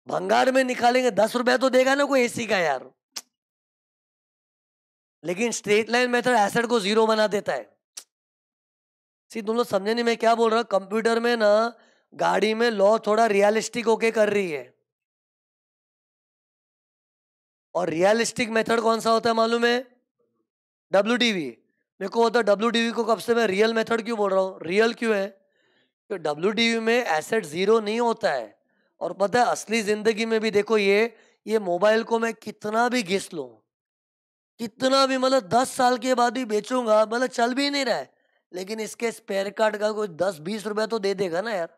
भंगार में निकालेंगे 10 रुपया तो देगा ना कोई एसी का यार। लेकिन स्ट्रेट लाइन मेथड एसेट को जीरो बना देता है। सी तुम लोग समझे नहीं मैं क्या बोल रहा हूँ? कंप्यूटर में ना गाड़ी में लॉ थोड़ा रियलिस्टिक होके कर रही है। और रियलिस्टिक मेथड कौन सा होता है मालूम है? WDV। मेरे को होता है WDV को कब से मैं रियल मेथड क्यों बोल रहा हूँ? रियल क्यों है? तो WDV में एसेट जीरो नहीं होता है। और पता है असली जिंदगी में भी देखो, ये मोबाइल को मैं कितना भी घिस लूं, कितना भी मतलब 10 साल के बाद भी बेचूंगा, मतलब चल भी नहीं रहा है, लेकिन इसके स्पेयर कार्ड का कोई 10-20 रुपया तो दे देगा ना यार,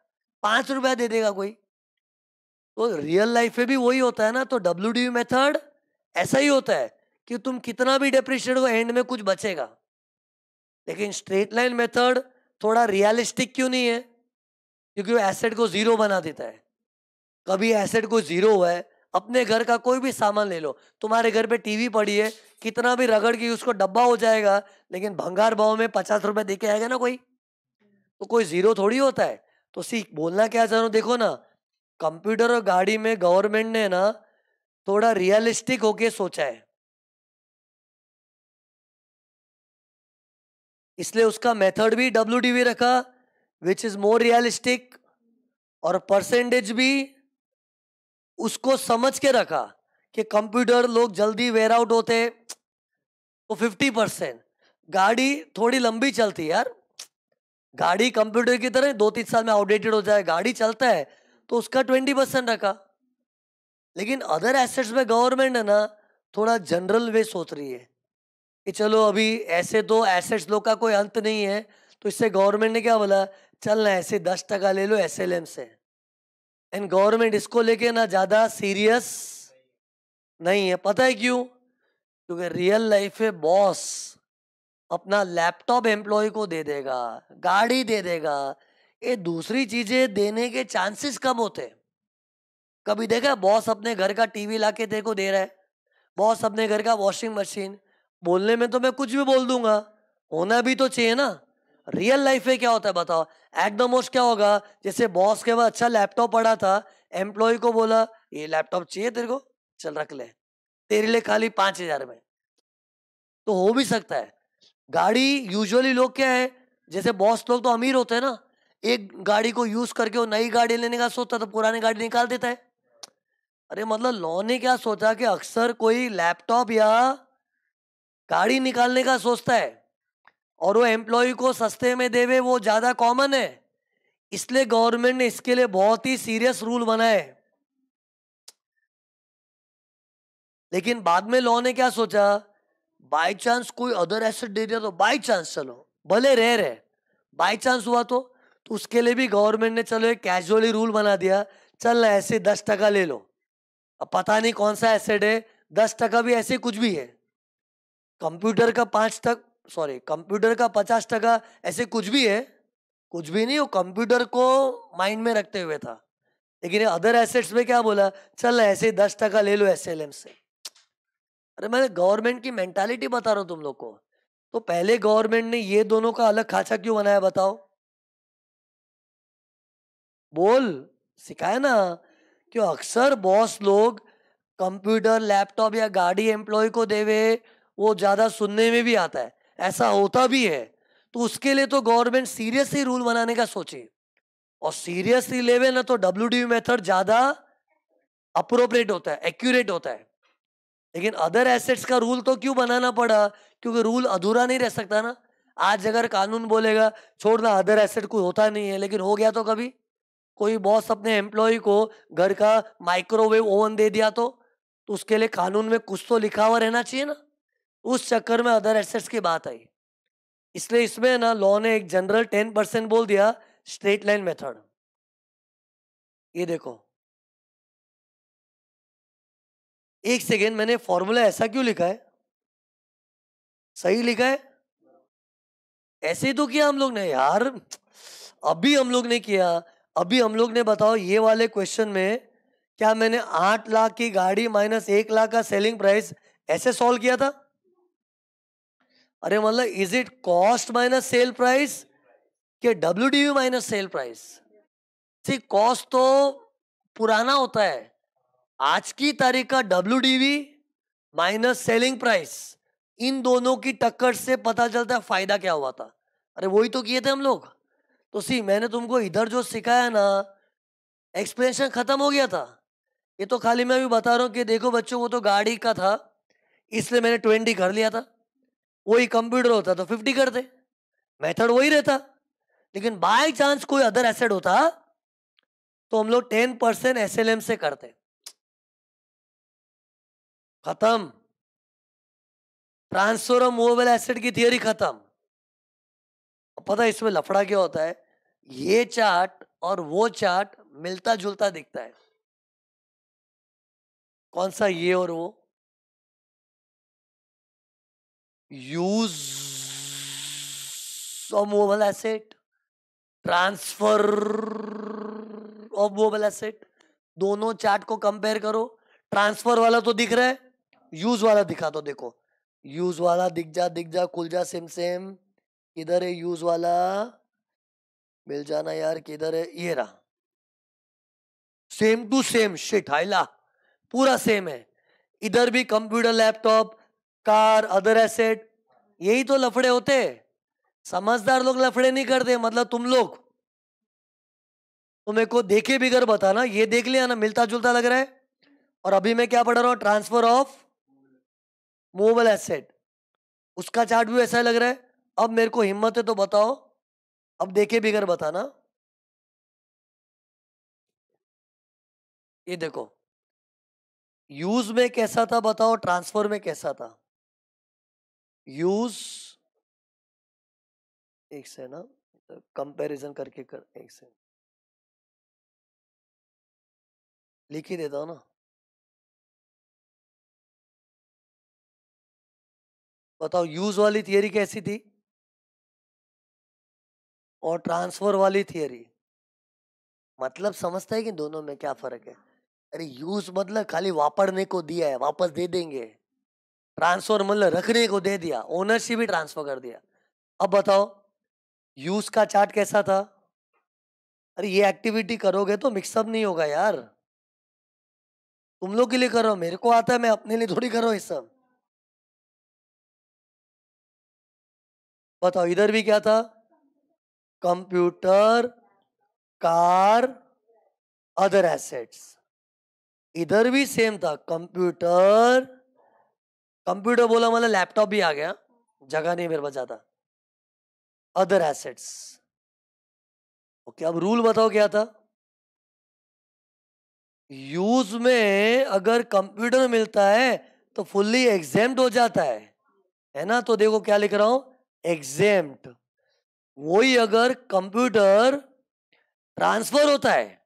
5 रुपया दे देगा कोई। तो रियल लाइफ में भी वही होता है ना। तो WDV मेथड ऐसा ही होता है कि तुम कितना भी डेप्रिशिएट हो, एंड में कुछ बचेगा। लेकिन स्ट्रेट लाइन मेथड थोड़ा रियलिस्टिक क्यों नहीं है? क्योंकि वो एसेट को जीरो बना देता है। कभी एसेट को जीरो हुआ है, अपने घर का कोई भी सामान ले लो, तुम्हारे घर पे टीवी पड़ी है, कितना भी रगड़ के उसको डब्बा हो जाएगा, लेकिन भंगार भाव में 50 रुपए दे के आएगा ना कोई, तो कोई जीरो थोड़ी होता है। तो सीख बोलना क्या चाह रहा हूं, देखो ना, कंप्यूटर और गाड़ी में गवर्नमेंट ने ना थोड़ा रियलिस्टिक होके सोचा है, इसलिए उसका मेथड भी WDV रखा, विच इज मोर रियलिस्टिक। और परसेंटेज भी उसको समझ के रखा कि कंप्यूटर लोग जल्दी वेयर आउट होते तो 50%। गाड़ी थोड़ी लंबी चलती है यार, गाड़ी कंप्यूटर की तरह 2-3 साल में आउटडेटेड हो जाए, गाड़ी चलता है तो उसका 20% रखा। लेकिन अदर एसेट्स में गवर्नमेंट है ना थोड़ा जनरल वे सोच रही है कि चलो अभी ऐसे तो एसेट्स लोग का कोई अंत नहीं है, तो इससे गवर्नमेंट ने क्या बोला, चल ना ऐसे 10% ले लो SLM से। एंड गवर्नमेंट इसको लेके ना ज्यादा सीरियस नहीं है। पता है क्यों? क्योंकि रियल लाइफ में बॉस अपना लैपटॉप एम्प्लॉय को दे देगा, गाड़ी दे देगा, ये दूसरी चीजें देने के चांसेस कम होते हैं। कभी देखा बॉस अपने घर का टीवी लाके तेरे को दे रहा है, बॉस अपने घर का वॉशिंग मशीन? बोलने में तो मैं कुछ भी बोल दूंगा, होना भी तो चाहिए ना। रियल लाइफ में क्या होता है बताओ? एट द मोस्ट क्या होगा, जैसे बॉस के पास अच्छा लैपटॉप पड़ा था, एम्प्लॉय को बोला ये लैपटॉप चाहिए तेरे को, चल रख ले, तेरे लिए खाली 5,000 में, तो हो भी सकता है। गाड़ी यूजुअली लोग क्या है, जैसे बॉस लोग तो अमीर होते हैं ना, एक गाड़ी को यूज करके वो नई गाड़ी लेने का सोचता तो पुरानी गाड़ी निकाल देता है। अरे मतलब लॉ ने क्या सोचा कि अक्सर कोई लैपटॉप या गाड़ी निकालने का सोचता है और वो एम्प्लॉय को सस्ते में देवे, वो ज्यादा कॉमन है। इसलिए गवर्नमेंट ने इसके लिए बहुत ही सीरियस रूल बनाए। लेकिन बाद में लॉ ने क्या सोचा, बाय चांस कोई अदर एसेट दे दिया तो बाय चांस, चलो भले रेयर है, बाय चांस हुआ तो उसके लिए भी गवर्नमेंट ने चलो एक कैजुअली रूल बना दिया, चल ना ऐसे 10% ले लो। अब पता नहीं कौन सा एसेट है, 10% भी ऐसे कुछ भी है, कंप्यूटर का 5%, सॉरी कंप्यूटर का 50% ऐसे कुछ भी है, कुछ भी नहीं, वो कंप्यूटर को माइंड में रखते हुए था। लेकिन अदर एसेट्स में क्या बोला, चल ना ऐसे 10% ले लो SLM से। अरे मैं गवर्नमेंट की मेंटालिटी बता रहा हूँ तुम लोग को। तो पहले गवर्नमेंट ने ये दोनों का अलग खाचा क्यों बनाया बताओ? बोल, सिखाया ना। क्यों अक्सर बॉस लोग कंप्यूटर लैपटॉप या गाड़ी एम्प्लॉय को देवे, वो ज्यादा सुनने में भी आता है, ऐसा होता भी है। तो उसके लिए तो गवर्नमेंट सीरियसली रूल बनाने का सोचे, और सीरियसली लेवे ना तो WDV मेथड ज्यादा अप्रोप्रिएट होता है, एक्यूरेट होता है। लेकिन अदर एसेट्स का रूल तो क्यों बनाना पड़ा? क्योंकि रूल अधूरा नहीं रह सकता ना। आज अगर कानून बोलेगा छोड़ना अदर एसेट कोई होता नहीं है, लेकिन हो गया तो कभी कोई बॉस अपने एम्प्लॉय को घर का माइक्रोवेव ओवन दे दिया तो उसके लिए कानून में कुछ तो लिखा हुआ रहना चाहिए ना। उस चक्कर में अदर एसेट्स की बात आई। इसलिए इसमें ना लॉ ने एक जनरल 10% बोल दिया, स्ट्रेट लाइन मेथड। ये देखो, एक सेकेंड, मैंने फॉर्मूला ऐसा क्यों लिखा है? सही लिखा है? ऐसे ही तो किया हम लोग ने यार, अभी हम लोग ने किया। अभी हम लोग ने, बताओ, ये वाले क्वेश्चन में क्या मैंने 8 लाख की गाड़ी माइनस 1 लाख का सेलिंग प्राइस ऐसे सॉल्व किया था? अरे मतलब, is it cost minus sale price कि डब्ल्यूडीवी माइनस सेल प्राइस? सी, कॉस्ट तो पुराना होता है, आज की तारीख का डब्ल्यूडीवी माइनस सेलिंग प्राइस, इन दोनों की टक्कर से पता चलता है फायदा क्या हुआ था। अरे वही तो किए थे हम लोग। तो सी, मैंने तुमको इधर जो सिखाया ना, एक्सप्लेनेशन खत्म हो गया था। ये तो खाली मैं भी बता रहा हूँ कि देखो बच्चों, वो तो गाड़ी का था, इसलिए मैंने 20 कर लिया था। वही कंप्यूटर होता तो 50 करते, मेथड वही रहता। लेकिन बाय चांस कोई अदर एसेट होता तो हम लोग 10% एसएलएम से करते। खत्म। ट्रांसफर ऑफ मूवेबल एसेट की थियरी खत्म। अब पता है इसमें लफड़ा क्या होता है? ये चार्ट और वो चार्ट मिलता जुलता दिखता है। कौन सा? ये और वो। Use of movable asset, transfer of movable asset, दोनों चार्ट को कंपेयर करो। ट्रांसफर वाला तो दिख रहा है, यूज वाला दिखा दो। देखो, यूज वाला दिख जा, दिख जा, खुल जा, सेम सेम। किधर है यूज वाला? मिल जाना यार, किधर है? ये रहा, सेम टू सेम। शिट हाइला, पूरा सेम है। इधर भी computer, laptop, car, other asset, यही तो लफड़े होते। समझदार लोग लफड़े नहीं करते, मतलब तुम लोग। तो मेरे को देखे बिगर बताना, ये देख लिया ना, मिलता जुलता लग रहा है। और अभी मैं क्या पढ़ रहा हूँ? ट्रांसफर ऑफ मूवेबल एसेट, उसका चार्ट भी ऐसा लग रहा है। अब मेरे को हिम्मत है तो बताओ, अब देखे बिगर बताना। ये देखो, यूज में कैसा था बताओ, ट्रांसफर में कैसा था? यूज, एक से ना, कंपैरिजन करके कर, एक से लिख ही देता हूं ना। बताओ, यूज वाली थियरी कैसी थी और ट्रांसफर वाली थियरी, मतलब समझता है कि दोनों में क्या फर्क है? अरे यूज मतलब खाली वापरने को दिया है, वापस दे देंगे। ट्रांसफर मतलब रखने को दे दिया, ओनरशिप भी ट्रांसफर कर दिया। अब बताओ, यूज का चार्ट कैसा था? अरे ये एक्टिविटी करोगे तो मिक्सअप नहीं होगा यार। तुम लोग के लिए कर रहा हूं, मेरे को आता है, मैं अपने लिए थोड़ी कर रहा हूं ये सब। बताओ, इधर भी क्या था? Computer, car, other assets. इधर भी सेम था, कंप्यूटर। कंप्यूटर बोला मतलब लैपटॉप भी आ गया, जगह नहीं मेरे पास ज्यादा। Other assets. ओके, अब रूल बताओ क्या था? यूज में अगर कंप्यूटर मिलता है तो फुल्ली एग्जेम्प्ट हो जाता है ना? तो देखो क्या लिख रहा हूं, एग्जेम्प्ट। वही अगर कंप्यूटर ट्रांसफर होता है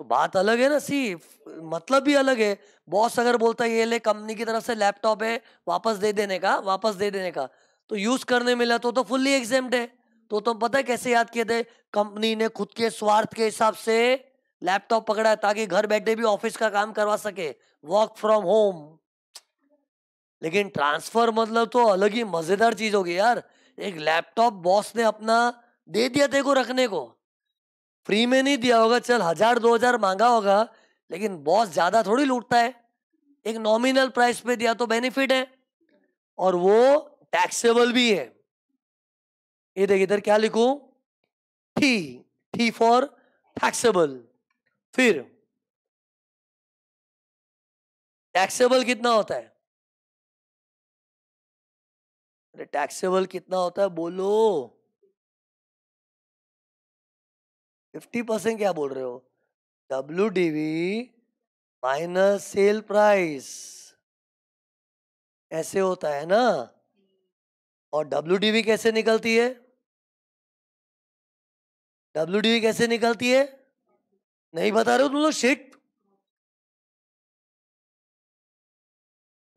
तो बात अलग है ना। सी, मतलब भी अलग है। बॉस अगर बोलता है ये ले कंपनी की तरफ से लैपटॉप है, वापस दे देने का, वापस दे देने का, तो यूज करने मिला तो फुल्ली एग्जेम्प्ट है। तो तुम पता है कैसे याद किए थे? कंपनी ने खुद के स्वार्थ के हिसाब से लैपटॉप पकड़ा है ताकि घर बैठे भी ऑफिस का काम करवा सके, वर्क फ्रॉम होम। लेकिन ट्रांसफर मतलब तो अलग ही मजेदार चीज होगी यार। एक लैपटॉप बॉस ने अपना दे दिया तेरे को रखने को, फ्री में नहीं दिया होगा, चल 1000 2000 मांगा होगा, लेकिन बॉस ज्यादा थोड़ी लूटता है। एक नॉमिनल प्राइस पे दिया तो बेनिफिट है, और वो टैक्सेबल भी है। ये देख, इधर क्या लिखूं? T, T for taxable. फिर टैक्सेबल कितना होता है? अरे टैक्सेबल कितना होता है बोलो? 50% क्या बोल रहे हो? WDV माइनस सेल प्राइस, ऐसे होता है ना? और WDV कैसे निकलती है? WDV कैसे निकलती है? नहीं बता रहे हो तुम लोग? शिट।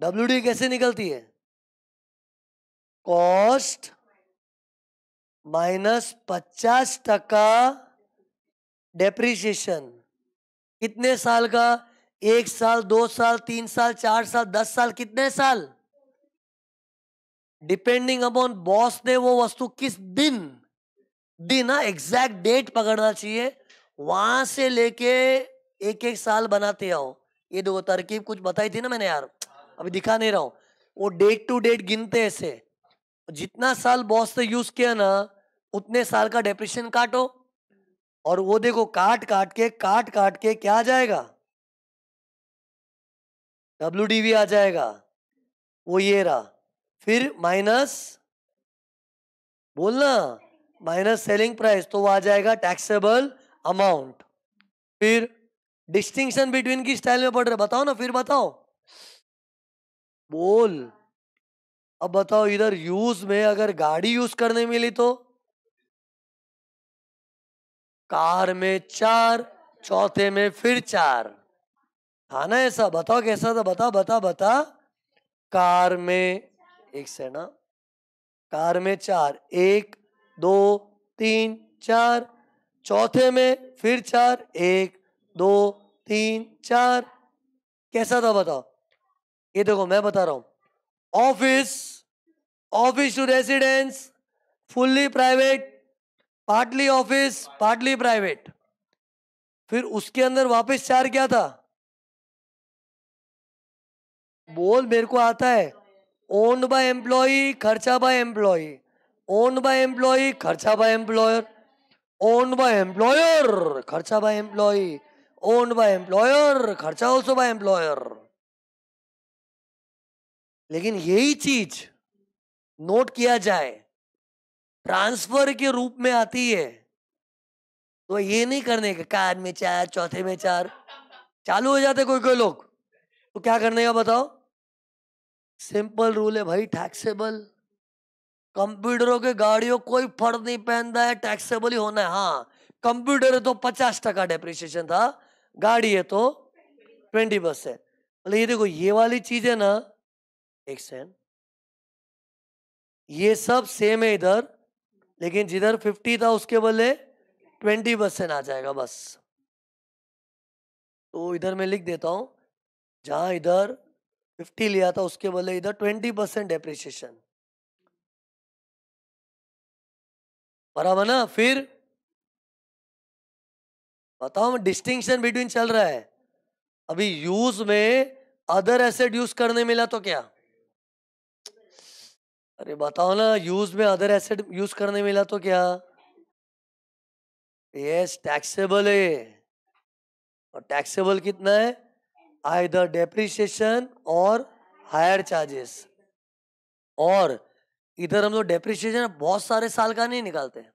WDV कैसे निकलती है? Cost minus 50% depreciation. कितने साल का? 1 साल, 2 साल, 3 साल, 4 साल, 10 साल, कितने साल? डिपेंडिंग अपॉन बॉस ने वो वस्तु किस दिन दी ना, एग्जैक्ट डेट पकड़ना चाहिए, वहां से लेके एक एक साल बनाते आओ। ये देखो तरकीब कुछ बताई थी ना मैंने यार, अभी दिखा नहीं रहा हूं। वो डेट टू डेट गिनते ऐसे, जितना साल बॉस ने यूज किया ना उतने साल का डेप्रिसिएशन काटो, और वो देखो काट काट के क्या आ जाएगा? WDV आ जाएगा। वो ये रहा। फिर माइनस, बोलना, माइनस सेलिंग प्राइस, तो वो आ जाएगा टैक्सेबल अमाउंट। फिर डिस्टिंक्शन बिटवीन की स्टाइल में पढ़ रहे, बताओ ना, फिर बताओ, बोल। अब बताओ, इधर यूज में अगर गाड़ी यूज करने मिली तो कार में 4, चौथे में फिर 4, था ना ऐसा? बताओ कैसा था, बता बता बता। कार में, एक से ना, कार में 4, 1, 2, 3, 4, चौथे में फिर 4, 1, 2, 3, 4, कैसा था बताओ? ये देखो मैं बता रहा हूं, office, office to residence, fully private, partly office, partly private. फिर उसके अंदर वापस 4 क्या था? बोल, मेरे को आता है। ओन्ड बाय एम्प्लॉय, खर्चा by employee, owned by employee, खर्चा by employer, owned by employer, खर्चा by employee, owned by employer, खर्चा ऑल्सो बाय एम्प्लॉयर। लेकिन यही चीज नोट किया जाए ट्रांसफर के रूप में आती है, तो ये नहीं करने का कार में 4, चौथे में 4, चालू हो जाते कोई कोई लोग, तो क्या करने का बताओ? सिंपल रूल है भाई, टैक्सेबल। कंप्यूटरों के गाड़ियों कोई फर्क नहीं पहनता है, टैक्सेबल ही होना है। हाँ, कंप्यूटर है तो 50% डेप्रिसिएशन था, गाड़ी है तो 20%। मतलब ये देखो, ये वाली चीज है ना, एक सेकंड, ये सब सेम है इधर, लेकिन जिधर 50 था उसके बदले 20% आ जाएगा बस। तो इधर मैं लिख देता हूं, जहां इधर 50 लिया था उसके बदले इधर 20% डेप्रिसिएशन, बराबर ना? फिर बताओ, डिस्टिंक्शन बिटवीन चल रहा है अभी। यूज में अदर एसेट यूज करने मिला तो क्या? अरे बताओ ना, यूज में अदर एसेट यूज करने मिला तो क्या? यस, टैक्सेबल है। और टैक्सेबल कितना है? आइदर डेप्रिसिएशन और हायर चार्जेस। और इधर हम लोग डेप्रिसिएशन बहुत सारे साल का नहीं निकालते,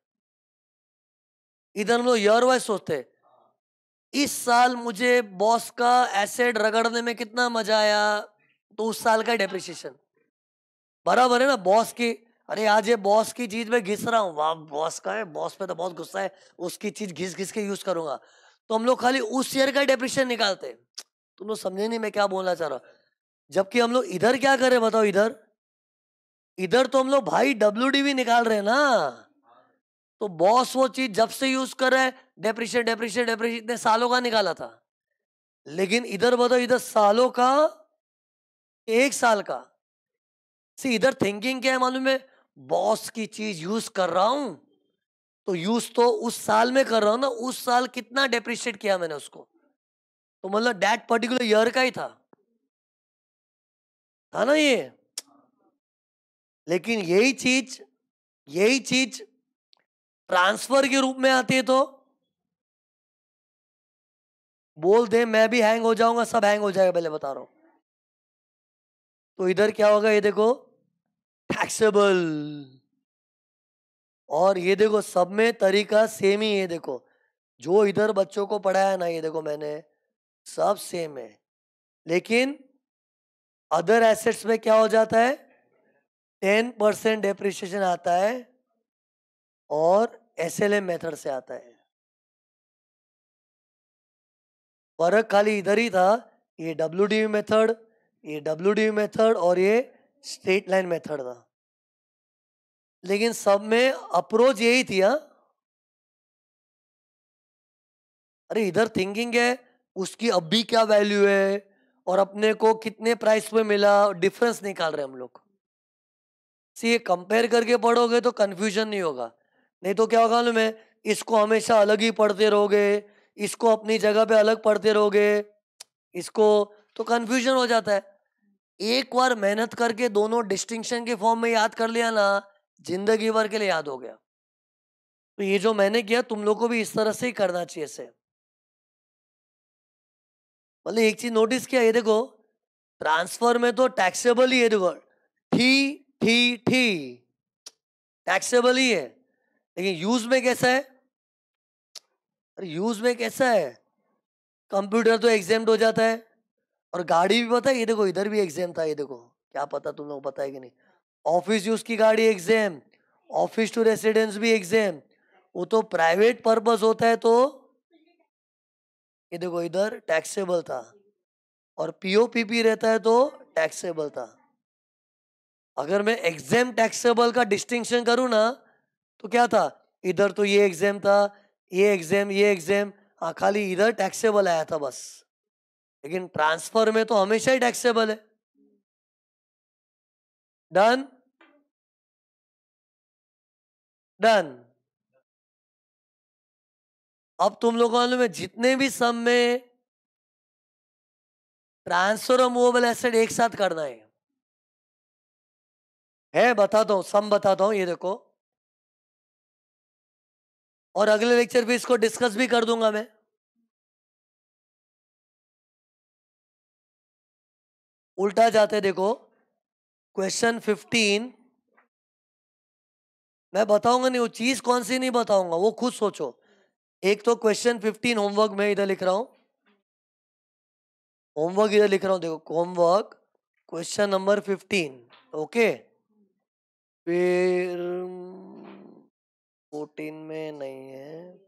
इधर हम लोग ईयर वाइज सोचते हैं। इस साल मुझे बॉस का एसेट रगड़ने में कितना मजा आया, तो उस साल का डेप्रिसिएशन, बराबर है ना? बॉस की, अरे आज ये बॉस की चीज में घिस रहा हूँ, वाह बॉस का है, बॉस पे तो बहुत गुस्सा है, उसकी चीज घिस घिस के यूज करूंगा, तो हम लोग खाली उस ईयर का डेप्रिसिएशन निकालते हैं। तुम लोग समझे नहीं मैं क्या बोलना चाह रहा हूँ? जबकि हम लोग इधर क्या करें बताओ? इधर इधर तो हम लोग भाई WDV निकाल रहे हैं ना, तो बॉस वो चीज जब से यूज कर रहा है, डेप्रिशिएट डेप्रिशिएट डेप्रिशिएट, इतने सालों का निकाला था। लेकिन इधर बताओ, इधर सालों का, 1 साल का। सी इधर थिंकिंग क्या है मालूम है? बॉस की चीज यूज कर रहा हूं, तो यूज तो उस साल में कर रहा हूं ना, उस साल कितना डेप्रिशिएट किया मैंने उसको, तो मतलब दैट पर्टिकुलर ईयर का ही था ना ये। लेकिन यही चीज ट्रांसफर के रूप में आती है, तो बोल दे मैं भी हैंग हो जाऊंगा, सब हैंग हो जाएगा, पहले बता रहा हूं। तो इधर क्या होगा? ये देखो, टैक्सेबल। और ये देखो, सब में तरीका सेम ही है। देखो, जो इधर बच्चों को पढ़ाया ना, ये देखो मैंने, सब सेम है। लेकिन अदर एसेट्स में क्या हो जाता है? 10% डेप्रिसिएशन आता है और SLM मेथड से आता है। फर्क खाली इधर ही था, ये WDV मेथड, ये WDV मेथड और ये स्ट्रेट लाइन मेथड था, लेकिन सब में अप्रोच यही थी। हाँ, अरे इधर थिंकिंग है उसकी अभी क्या वैल्यू है और अपने को कितने प्राइस पे मिला, डिफरेंस निकाल रहे हम लोग। सी ये कंपेयर करके पढ़ोगे तो कंफ्यूजन नहीं होगा, नहीं तो क्या होगा मालूम है, इसको हमेशा अलग ही पढ़ते रहोगे, इसको अपनी जगह पे अलग पढ़ते रहोगे, इसको, तो कंफ्यूजन हो जाता है। एक बार मेहनत करके दोनों डिस्टिंक्शन के फॉर्म में याद कर लिया ना, जिंदगी भर के लिए याद हो गया। तो ये जो मैंने किया तुम लोग को भी इस तरह से ही करना चाहिए से। मतलब एक चीज नोटिस किया, ये देखो ट्रांसफर में तो टैक्सेबल ही है, देखो ठी ठी ठी टैक्सेबल ही है, लेकिन यूज में कैसा है, अरे यूज में कैसा है, कंप्यूटर तो एग्जाम्ड हो जाता है, और गाड़ी भी पता है, ये देखो इधर भी एग्जाम था, ये देखो क्या पता तुम लोग पता है कि नहीं, ऑफिस यूज की गाड़ी एग्जाम, ऑफिस टू रेसिडेंस भी एग्जाम, वो तो प्राइवेट पर्पस होता है, तो ये देखो इधर टैक्सेबल था, और पीओपीपी रहता है तो टैक्सेबल था। अगर मैं एग्जाम टैक्सेबल का डिस्टिंक्शन करूं ना, तो क्या था, इधर तो ये एग्जाम था, ये एग्जाम, ये एग्जाम, हाँ खाली इधर टैक्सेबल आया था बस, लेकिन ट्रांसफर में तो हमेशा ही टैक्सेबल है। Done done. अब तुम लोगों में जितने भी सम में ट्रांसफर और मूवेबल एसेट एक साथ करना है बताता हूं, सम बताता हूं, ये देखो, और अगले लेक्चर पे इसको डिस्कस भी कर दूंगा मैं। उल्टा जाते देखो, क्वेश्चन 15 मैं बताऊंगा नहीं, वो चीज कौन सी नहीं बताऊंगा, वो खुद सोचो। एक तो क्वेश्चन 15 होमवर्क में इधर लिख रहा हूं, होमवर्क इधर लिख रहा हूं, देखो होमवर्क क्वेश्चन नंबर 15, ओके। फिर 14 में नहीं है,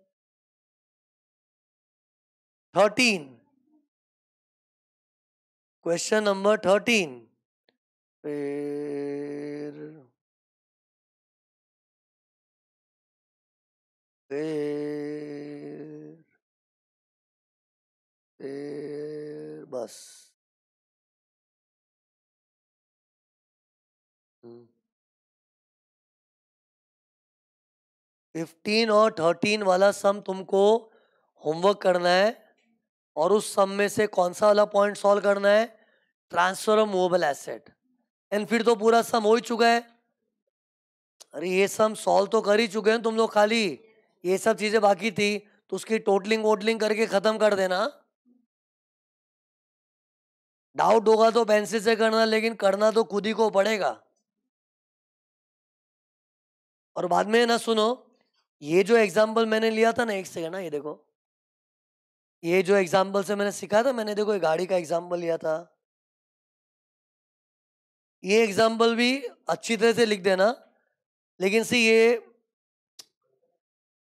13, क्वेश्चन नंबर 13, फिर फिर फिर बस। 15 और 13 वाला सम तुमको होमवर्क करना है, और उस सम में से कौन सा वाला पॉइंट सॉल्व करना है, transfer of movable asset. And फिर तो पूरा सम हो ही चुका है। अरे ये सम सॉल्व तो कर ही चुके हैं तुम लोग, खाली ये सब चीजें बाकी थी, तो उसकी टोटलिंग वोटलिंग करके खत्म कर देना। डाउट होगा तो पेंसिल से करना, लेकिन करना तो खुद ही को पड़ेगा। और बाद में ना सुनो, ये जो एग्जाम्पल मैंने लिया था ना, एक सेकंड ना, ये देखो, ये जो एग्जाम्पल से मैंने सिखाया था, मैंने देखो ये गाड़ी का एग्जाम्पल लिया था, ये एग्जाम्पल भी अच्छी तरह से लिख देना, लेकिन सी ये,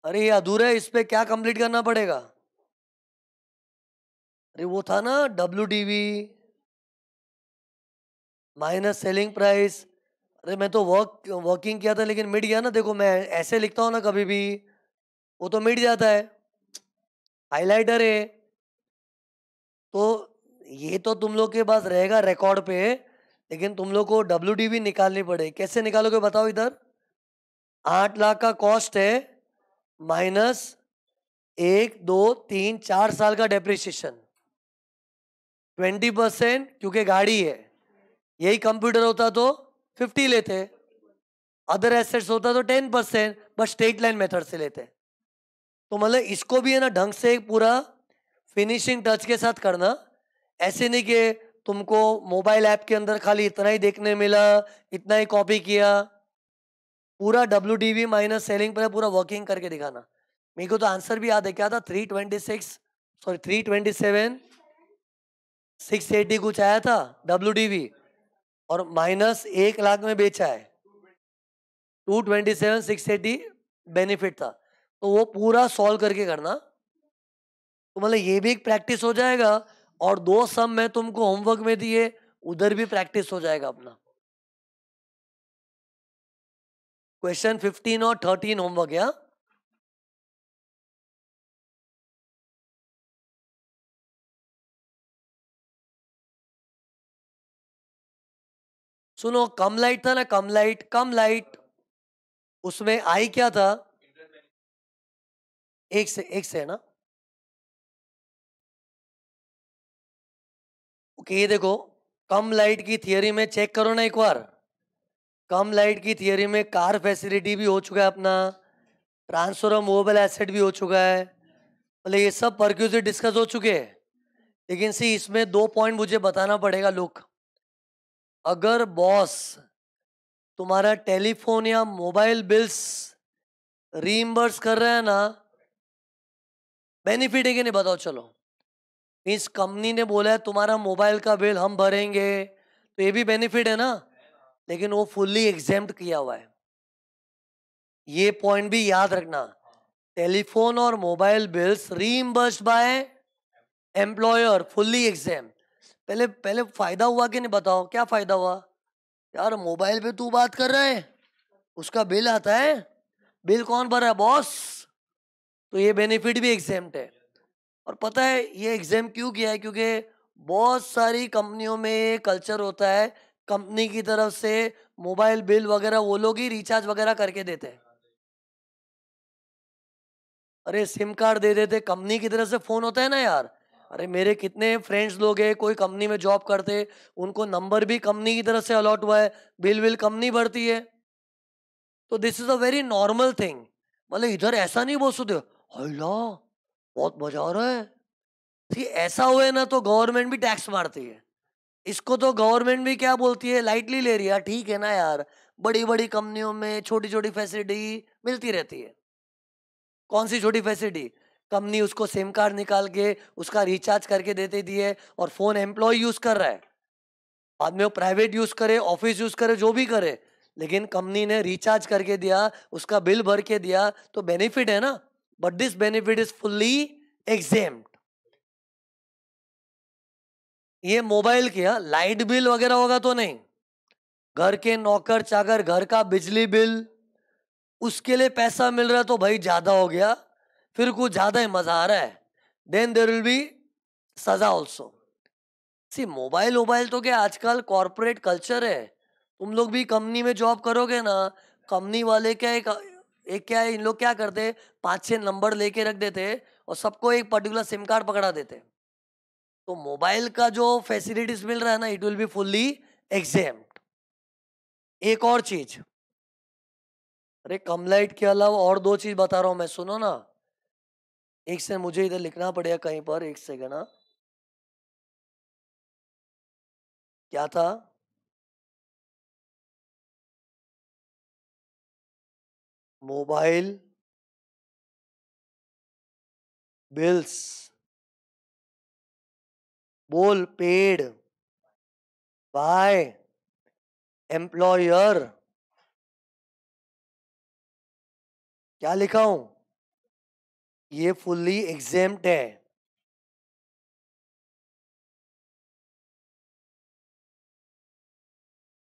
अरे ये अधूरा है, इस पे क्या कंप्लीट करना पड़ेगा, अरे वो था ना WDV माइनस सेलिंग प्राइस। अरे मैं तो वर्किंग किया था, लेकिन मिट गया ना, देखो मैं ऐसे लिखता हूँ ना कभी भी, वो तो मिट जाता है, हाइलाइटर है, तो ये तो तुम लोग के पास रहेगा रिकॉर्ड पे, लेकिन तुम लोग को WDV निकालनी पड़ेगी। कैसे निकालोगे बताओ, इधर 8 लाख का कॉस्ट है, माइनस 1 2 3 4 साल का डेप्रिसिएशन, 20%, क्योंकि गाड़ी है, यही कंप्यूटर होता तो 50 लेते, अदर एसेट्स होता तो 10%, बस स्ट्रेट लाइन मेथड से लेते। तो मतलब इसको भी है ना ढंग से पूरा फिनिशिंग टच के साथ करना, ऐसे नहीं कि तुमको मोबाइल ऐप के अंदर खाली इतना ही देखने मिला, इतना ही कॉपी किया, पूरा WDV माइनस सेलिंग पर पूरा वर्किंग करके दिखाना। मेरे को तो आंसर भी याद है, क्या था, 326, सॉरी 327 680 कुछ आया था WDV, और माइनस 1 लाख में बेचा है, 227,680 बेनिफिट था। तो वो पूरा सॉल्व करके करना, तो मतलब ये भी एक प्रैक्टिस हो जाएगा, और 2 सम मैं तुमको होमवर्क में दिए, उधर भी प्रैक्टिस हो जाएगा अपना। क्वेश्चन 15 और 13 होमवर्क है। सुनो, कम लाइट था ना, कम लाइट, कम लाइट, उसमें आई क्या था? एक से है ना। ओके, ये देखो, कम लाइट की थियरी में चेक करो ना एक बार। कम लाइट की थियरी में कार फैसिलिटी भी हो चुका है अपना, ट्रांसफर ऑफ मूवेबल एसेट भी हो चुका है, मतलब ये सब परक्यूजिट डिस्कस हो चुके हैं। लेकिन सी, इसमें 2 पॉइंट मुझे बताना पड़ेगा। लुक, अगर बॉस तुम्हारा टेलीफोन या मोबाइल बिल्स रीइंबर्स कर रहे हैं ना, बेनिफिट है कि नहीं बताओ? चलो, मीन्स कंपनी ने बोला है तुम्हारा मोबाइल का बिल हम भरेंगे, तो ये भी बेनिफिट है ना, लेकिन वो फुल्ली एग्जेम्प्ट किया हुआ है। ये पॉइंट भी याद रखना, टेलीफोन और mobile bills reimbursed by employer, fully exempt. पहले पहले फायदा हुआ कि नहीं बताओ? क्या फायदा हुआ यार? मोबाइल पे तू बात कर रहा है, उसका बिल आता है, बिल कौन भर रहा है? बॉस। तो ये बेनिफिट भी एग्जेम्प्ट है। और पता है ये एग्जाम क्यों किया है? क्योंकि बहुत सारी कंपनियों में ये कल्चर होता है, कंपनी की तरफ से मोबाइल बिल वगैरह वो लोग ही रिचार्ज वगैरह करके देते हैं। अरे सिम कार्ड दे देते, कंपनी की तरफ से फोन होता है ना यार। अरे मेरे कितने फ्रेंड्स लोग हैं, कोई कंपनी में जॉब करते, उनको नंबर भी कंपनी की तरफ से अलॉट हुआ है, बिल बिल कंपनी भरती है। तो this is a very normal thing. मतलब इधर ऐसा नहीं बोल सकते अल्लाह बहुत मजा आ रहा है। ठीक, ऐसा हुए ना तो गवर्नमेंट भी टैक्स मारती है। इसको तो गवर्नमेंट भी क्या बोलती है, लाइटली ले रही है। ठीक है ना यार, बड़ी बड़ी कंपनियों में छोटी छोटी फैसिलिटी मिलती रहती है। कौन सी छोटी फैसिलिटी? कंपनी उसको सिम कार्ड निकाल के उसका रिचार्ज करके देती दी है, और फोन एम्प्लॉय यूज कर रहा है, बाद में वो प्राइवेट यूज करे, ऑफिस यूज करे, जो भी करे, लेकिन कंपनी ने रिचार्ज करके दिया, उसका बिल भर के दिया, तो बेनिफिट है ना। But this benefit is fully exempt. ये मोबाइल किया, लाइट बिल वगैरह होगा तो नहीं। घर के नौकर चाकर, घर का बिजली बिल, उसके लिए पैसा मिल रहा है तो भाई ज्यादा हो गया, फिर कुछ ज्यादा ही मजा आ रहा है, देन देर विल बी सजा ऑल्सो। सी, मोबाइल मोबाइल तो क्या आजकल कॉर्पोरेट कल्चर है। तुम लोग भी कंपनी में जॉब करोगे ना, कंपनी वाले क्या एक क्या है, इन लोग क्या करते, 5-6 नंबर लेके रख देते, और सबको एक पर्टिकुलर सिम कार्ड पकड़ा देते। तो मोबाइल का जो फैसिलिटीज मिल रहा है ना, it will be fully exempt. एक और चीज, अरे कम लाइट के अलावा और 2 चीज बता रहा हूं मैं, सुनो ना। एक से मुझे इधर लिखना पड़ेगा कहीं पर, एक सेकंड। हाँ, क्या था? मोबाइल बिल्स, बोल, पेड बाय एम्प्लॉयर। क्या लिखा हूं? ये फुल्ली एग्जेम्प्ट है।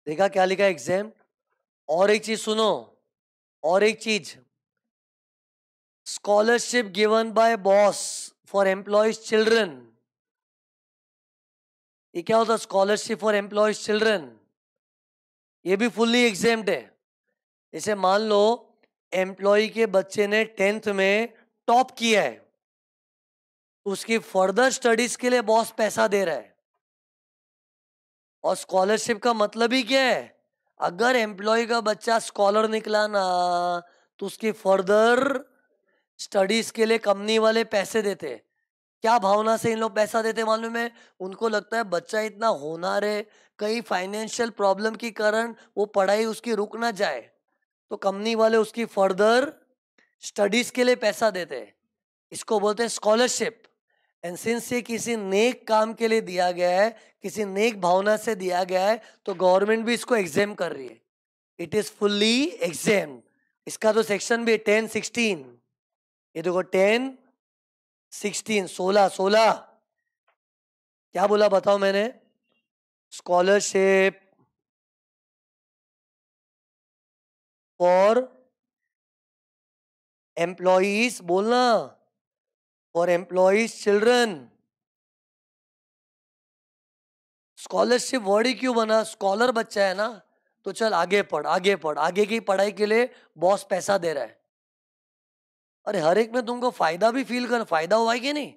देखा क्या लिखा? एग्जेम्प्ट। और एक चीज सुनो, और एक चीज, scholarship given by boss for employees children. ये क्या होता? स्कॉलरशिप फॉर एम्प्लॉयज चिल्ड्रन, ये भी फुल्ली एग्जेम्प्ट है। जैसे मान लो एम्प्लॉय के बच्चे ने 10th में टॉप किया है, तो उसकी फर्दर स्टडीज के लिए बॉस पैसा दे रहा है। और स्कॉलरशिप का मतलब ही क्या है? अगर एम्प्लॉय का बच्चा स्कॉलर निकला ना, तो उसकी फर्दर स्टडीज के लिए कंपनी वाले पैसे देते। क्या भावना से इन लोग पैसा देते मालूम है? उनको लगता है बच्चा इतना होनहार है, कहीं फाइनेंशियल प्रॉब्लम के कारण वो पढ़ाई उसकी रुक ना जाए, तो कंपनी वाले उसकी फर्दर स्टडीज के लिए पैसा देते हैं। इसको बोलते हैं स्कॉलरशिप। एंड सिंस ये किसी नेक काम के लिए दिया गया है, किसी नेक भावना से दिया गया है, तो गवर्नमेंट भी इसको एग्जाम कर रही है. It is fully exempt. इसका तो सेक्शन भी 10-16. ये देखो 10-16, 16 क्या बोला बताओ मैंने? स्कॉलरशिप फॉर एम्प्लॉइज, बोलना, for employees children. Scholarship word ही क्यों बना? स्कॉलर बच्चा है ना, तो चल आगे पढ़, आगे पढ़, आगे की पढ़ाई के लिए बॉस पैसा दे रहा है. अरे हर एक में तुमको फायदा भी फील कर, फायदा हुआ है कि नहीं?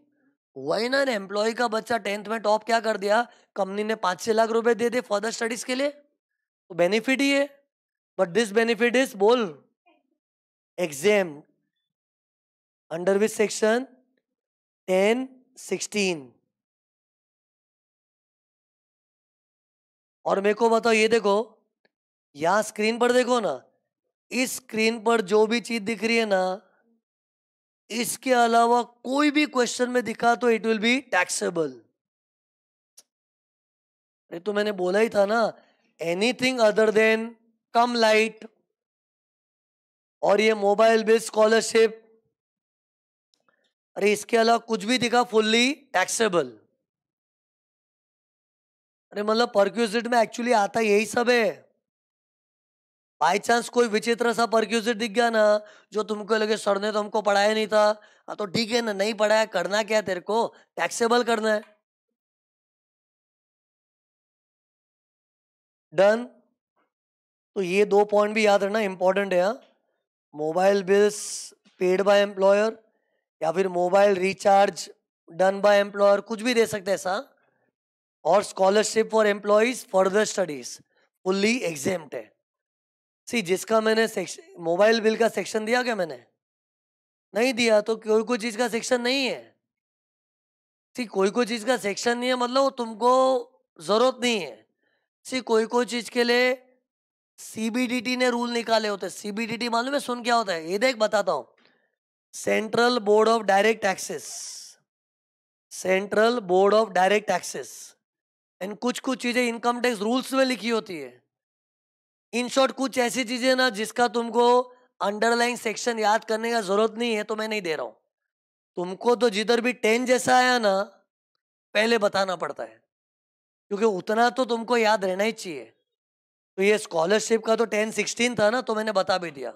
हुआ ही ना. एम्प्लॉय का बच्चा 10th में टॉप क्या कर दिया, कंपनी ने 5-6 लाख रुपए दे दे फर्दर स्टडीज के लिए, तो बेनिफिट ही है. बट दिस बेनिफिट इज, बोल, एग्जाम. Under which section? 10-16. और मेरे को बताओ, ये देखो यहां स्क्रीन पर देखो ना, इस स्क्रीन पर जो भी चीज दिख रही है ना, इसके अलावा कोई भी क्वेश्चन में दिखा तो इट विल बी टैक्सेबल. अरे तो मैंने बोला ही था ना, anything other than come light और ये मोबाइल बेस्ड स्कॉलरशिप, अरे इसके अलावा कुछ भी दिखा फुल्ली टैक्सेबल. अरे मतलब परक्यूजिट में एक्चुअली आता यही सब है. बाई चांस कोई विचित्र सा परक्यूजिट दिख गया ना, जो तुमको लगे सर ने तो हमको पढ़ाया नहीं था, हाँ तो ठीक है ना, नहीं पढ़ाया, करना क्या है तेरे को? टैक्सेबल करना है. डन. तो ये 2 पॉइंट भी याद रखना, इंपॉर्टेंट है. Mobile bills paid by employer या फिर mobile recharge done by employer, कुछ भी दे सकते हैं ऐसा. और scholarship for employees further studies fully exempt है. सी जिसका मैंने मोबाइल बिल का सेक्शन दिया क्या मैंने? नहीं दिया, तो कोई कोई चीज का सेक्शन नहीं है. सी कोई कोई चीज का सेक्शन नहीं है मतलब वो तुमको जरूरत नहीं है. सी कोई कोई चीज के लिए सीबीडीटी ने रूल निकाले होते. सीबीडीटी मालूम है सुन क्या होता है? ये देख बताता हूं. Central board of direct taxes, central board of direct taxes. And कुछ कुछ चीजें इनकम टैक्स रूल्स में लिखी होती है. इन शॉर्ट कुछ ऐसी चीजें ना जिसका तुमको अंडरलाइन सेक्शन याद करने का जरूरत नहीं है, तो मैं नहीं दे रहा हूं तुमको. तो जिधर भी 10 जैसा आया ना, पहले बताना पड़ता है, क्योंकि उतना तो तुमको याद रहना ही चाहिए. तो ये स्कॉलरशिप का तो 10-16 था ना, तो मैंने बता भी दिया.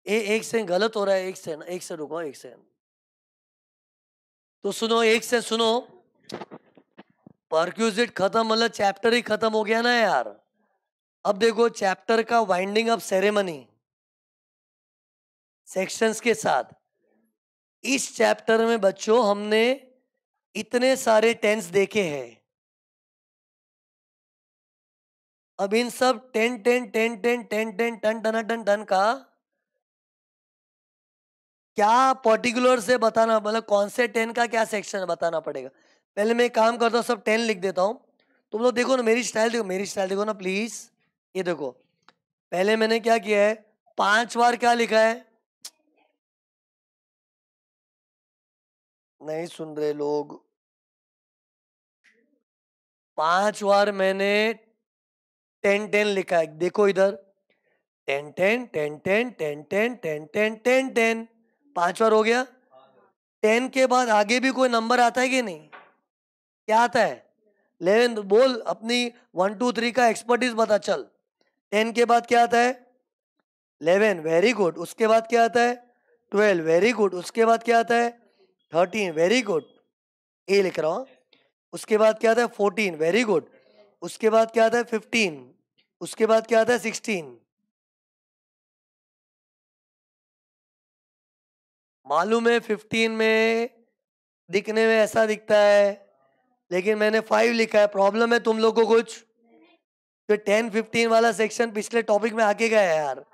एक से गलत हो रहा है, एक से रुको, एक से. तो सुनो, एक से सुनो. परक्यूजिट खत्म मतलब चैप्टर ही खत्म हो गया ना यार. अब देखो चैप्टर का वाइंडिंग अप सेरेमनी सेक्शंस के साथ. इस चैप्टर में बच्चों हमने इतने सारे टेंस देखे हैं. अब इन सब 10 का क्या पर्टिकुलर से बताना, मतलब कौन से 10 का क्या सेक्शन बताना पड़ेगा. पहले मैं एक काम करता हूँ, सब 10 लिख देता हूँ. तुम लोग देखो ना, मेरी स्टाइल देखो, मेरी स्टाइल देखो ना प्लीज. ये देखो, पहले मैंने क्या किया है, 5 बार क्या लिखा है, नहीं सुन रहे लोग. 5 बार मैंने 10 लिखा है. देखो इधर, 10. 5 बार हो गया. 10 के बाद आगे भी कोई नंबर आता है कि नहीं? क्या आता है? 11. बोल अपनी 1 2 3 का एक्सपर्टीज बता चल. 10 के बाद क्या आता है? 11. Very good. उसके बाद क्या आता है? 12. Very good. उसके बाद क्या आता है? 13. Very good. ए लिख रहा हूँ. उसके बाद क्या आता है? 14. Very good. उसके बाद क्या आता है? 15. उसके बाद क्या आता है? 16. मालूम है 15 में दिखने में ऐसा दिखता है, लेकिन मैंने 5 लिखा है. प्रॉब्लम है तुम लोग को कुछ? तो 10-15 वाला सेक्शन पिछले टॉपिक में आके गया है यार.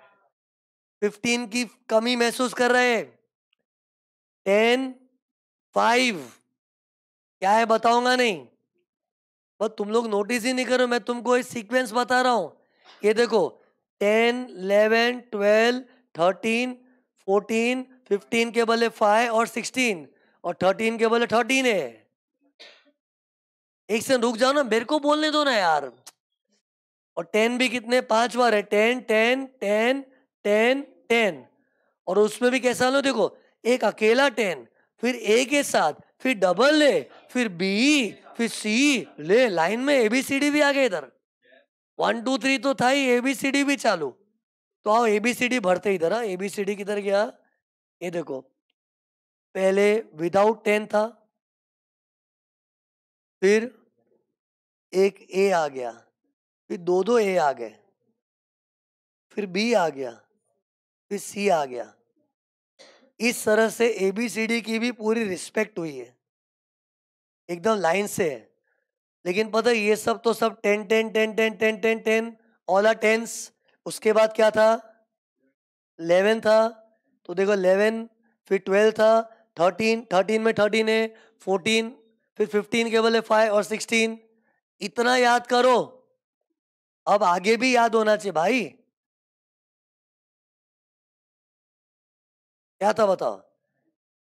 15 की कमी महसूस कर रहे हैं. 10-5 क्या है बताऊंगा नहीं, बस तुम लोग नोटिस ही नहीं करो. मैं तुमको एक सीक्वेंस बता रहा हूं. ये देखो 10 11 12 13 14 15 के बदले 5 और 16 और 13 के बदले 13 है। एक से रुक जाओ ना, मेरे को बोलने दो ना यार। और 10 भी कितने 5 बार है, 10 10 10 10 10। और उसमें भी कैसा लो देखो, एक अकेला 10, फिर ए के साथ, फिर डबल ले, फिर बी, फिर सी ले, लाइन में एबीसीडी भी आ गए इधर। 1 2 3 तो था ही, एबीसीडी भी चालू। तो आओ एबीसीडी भरते इधर। हाँ, एबीसीडी किधर गया, ये देखो। पहले विदाउट 10 था, फिर एक ए आ गया, फिर दो ए आ गए, फिर बी आ गया, फिर सी आ गया। इस तरह से एबीसीडी की भी पूरी रिस्पेक्ट हुई है, एकदम लाइन से है। लेकिन पता है ये सब तो सब 10 10 10 10 10 10 10 ऑल आर टेंस। उसके बाद क्या था, 11 था, तो देखो 11, फिर 12 था, 13, 13 में 13 है, 14, फिर 15 के बदले 5 और 16। इतना याद करो, अब आगे भी याद होना चाहिए भाई। क्या था बताओ,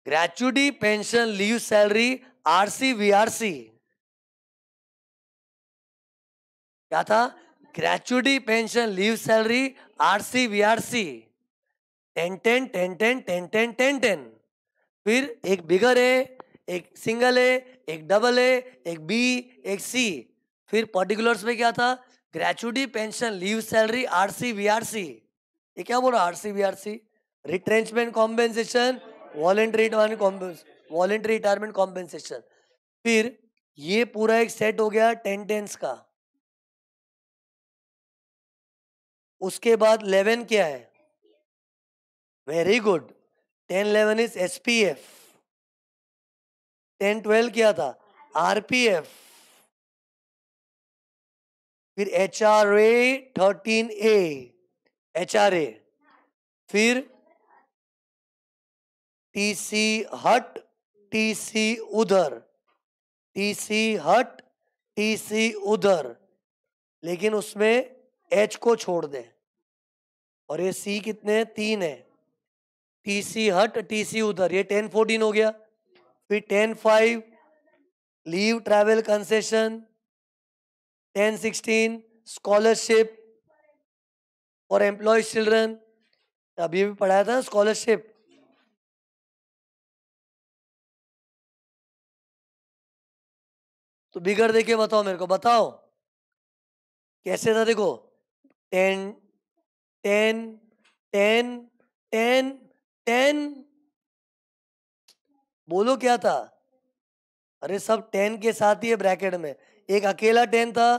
gratuity, pension, leave, salary, RC, VRC. क्या था, gratuity, pension, leave, salary, RC, VRC. 10 10 10 10 10 10 10 10। फिर एक बिगर है, एक सिंगल है, एक डबल है, एक बी, एक सी। फिर पर्टिकुलर्स में क्या था, gratuity, pension, leave, salary, RC, VRC. ये क्या बोल रहा, RC VRC, retrenchment compensation, voluntary retirement compensation. फिर ये पूरा एक सेट हो गया 10 टेंस का। उसके बाद 11 क्या है, वेरी गुड, 10 11 इज एसपीएफ। 10 12 क्या था, आरपीएफ। फिर एचआरए 13A, एचआरए। फिर टीसी हट, टीसी उधर, टीसी हट, टीसी उधर, लेकिन उसमें एच को छोड़ दे। और ये सी कितने, 3 है। टीसी हट, टीसी उधर, ये 10 14 हो गया। फिर 10 5 leave travel concession, 10 16 scholarship for employees children, अभी भी पढ़ाया था स्कॉलरशिप। तो बिगड़ देके बताओ मेरे को, बताओ कैसे था, देखो 10 10 10 10 10। बोलो क्या था, अरे सब 10 के साथ ही है ब्रैकेट में। एक अकेला 10 था,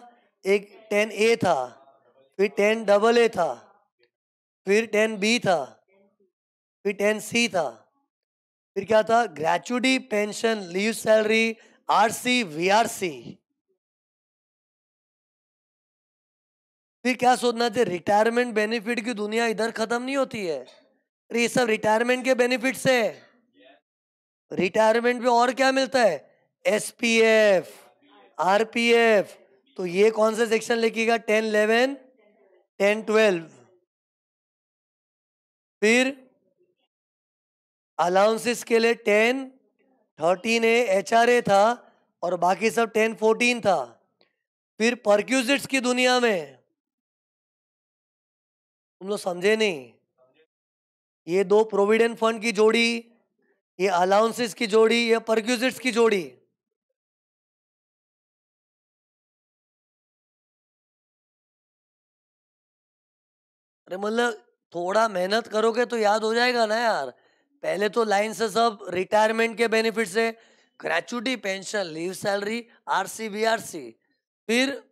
एक 10A था, फिर 10 डबल ए था, फिर 10B था, फिर 10C था, फिर क्या था, gratuity, pension, leave, salary, RC, VRC. फिर क्या सोचना चाहिए, रिटायरमेंट बेनिफिट की दुनिया इधर खत्म नहीं होती है। अरे ये सब रिटायरमेंट के बेनिफिट्स है। रिटायरमेंट में और क्या मिलता है, एसपीएफ, आरपीएफ। तो ये कौन सा सेक्शन लिखिएगा, 10 11 10 12। फिर अलाउंसेस के लिए 10 13A एचआरए था, और बाकी सब 10 14 था। फिर परक्यूजिट्स की दुनिया में, तुम लोग समझे नहीं, ये दो प्रोविडेंट फंड की जोड़ी, ये अलाउंसेस की जोड़ी, ये परक्यूजिट्स की जोड़ी। अरे मतलब थोड़ा मेहनत करोगे तो याद हो जाएगा ना यार। पहले तो लाइन से सब रिटायरमेंट के बेनिफिट से, gratuity, pension, leave, salary, RC, VRC. फिर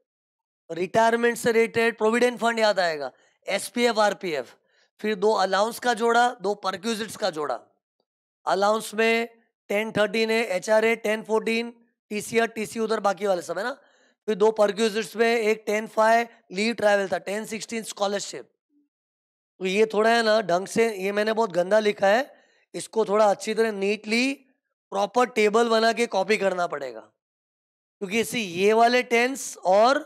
रिटायरमेंट से रिलेटेड प्रोविडेंट फंड याद आएगा, एसपीएफ, आरपीएफ। फिर दो अलाउंस का जोड़ा, दो परक्यूजिट्स का जोड़ा। अलाउंस में 10 13 है, एचआरए 10 14, टीसीआर टीसी उधर, बाकी वाले सब है ना। फिर दो परक्यूजिट्स में एक 10 5 लीव ट्रैवल था, 10 16 स्कॉलरशिप। तो ये थोड़ा है ना ढंग से, ये मैंने बहुत गंदा लिखा है, इसको थोड़ा अच्छी तरह नीटली प्रॉपर टेबल बना के कॉपी करना पड़ेगा। क्योंकि इसी ये वाले टेंस और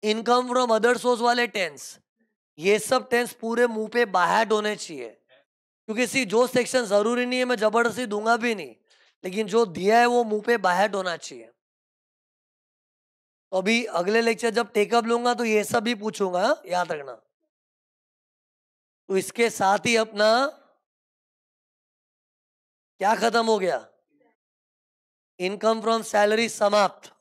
इनकम फ्रॉम अदर सोर्स वाले टेंस, ये सब टेंस पूरे मुंह पे बाहर होने चाहिए। क्योंकि सी जो सेक्शन जरूरी नहीं है मैं जबरदस्ती दूंगा भी नहीं, लेकिन जो दिया है वो मुंह पे बाहर होना चाहिए। तो अभी अगले लेक्चर जब टेकअप लूंगा तो ये सब भी पूछूंगा, याद रखना। तो इसके साथ ही अपना क्या खत्म हो गया, इनकम फ्रॉम सैलरी समाप्त।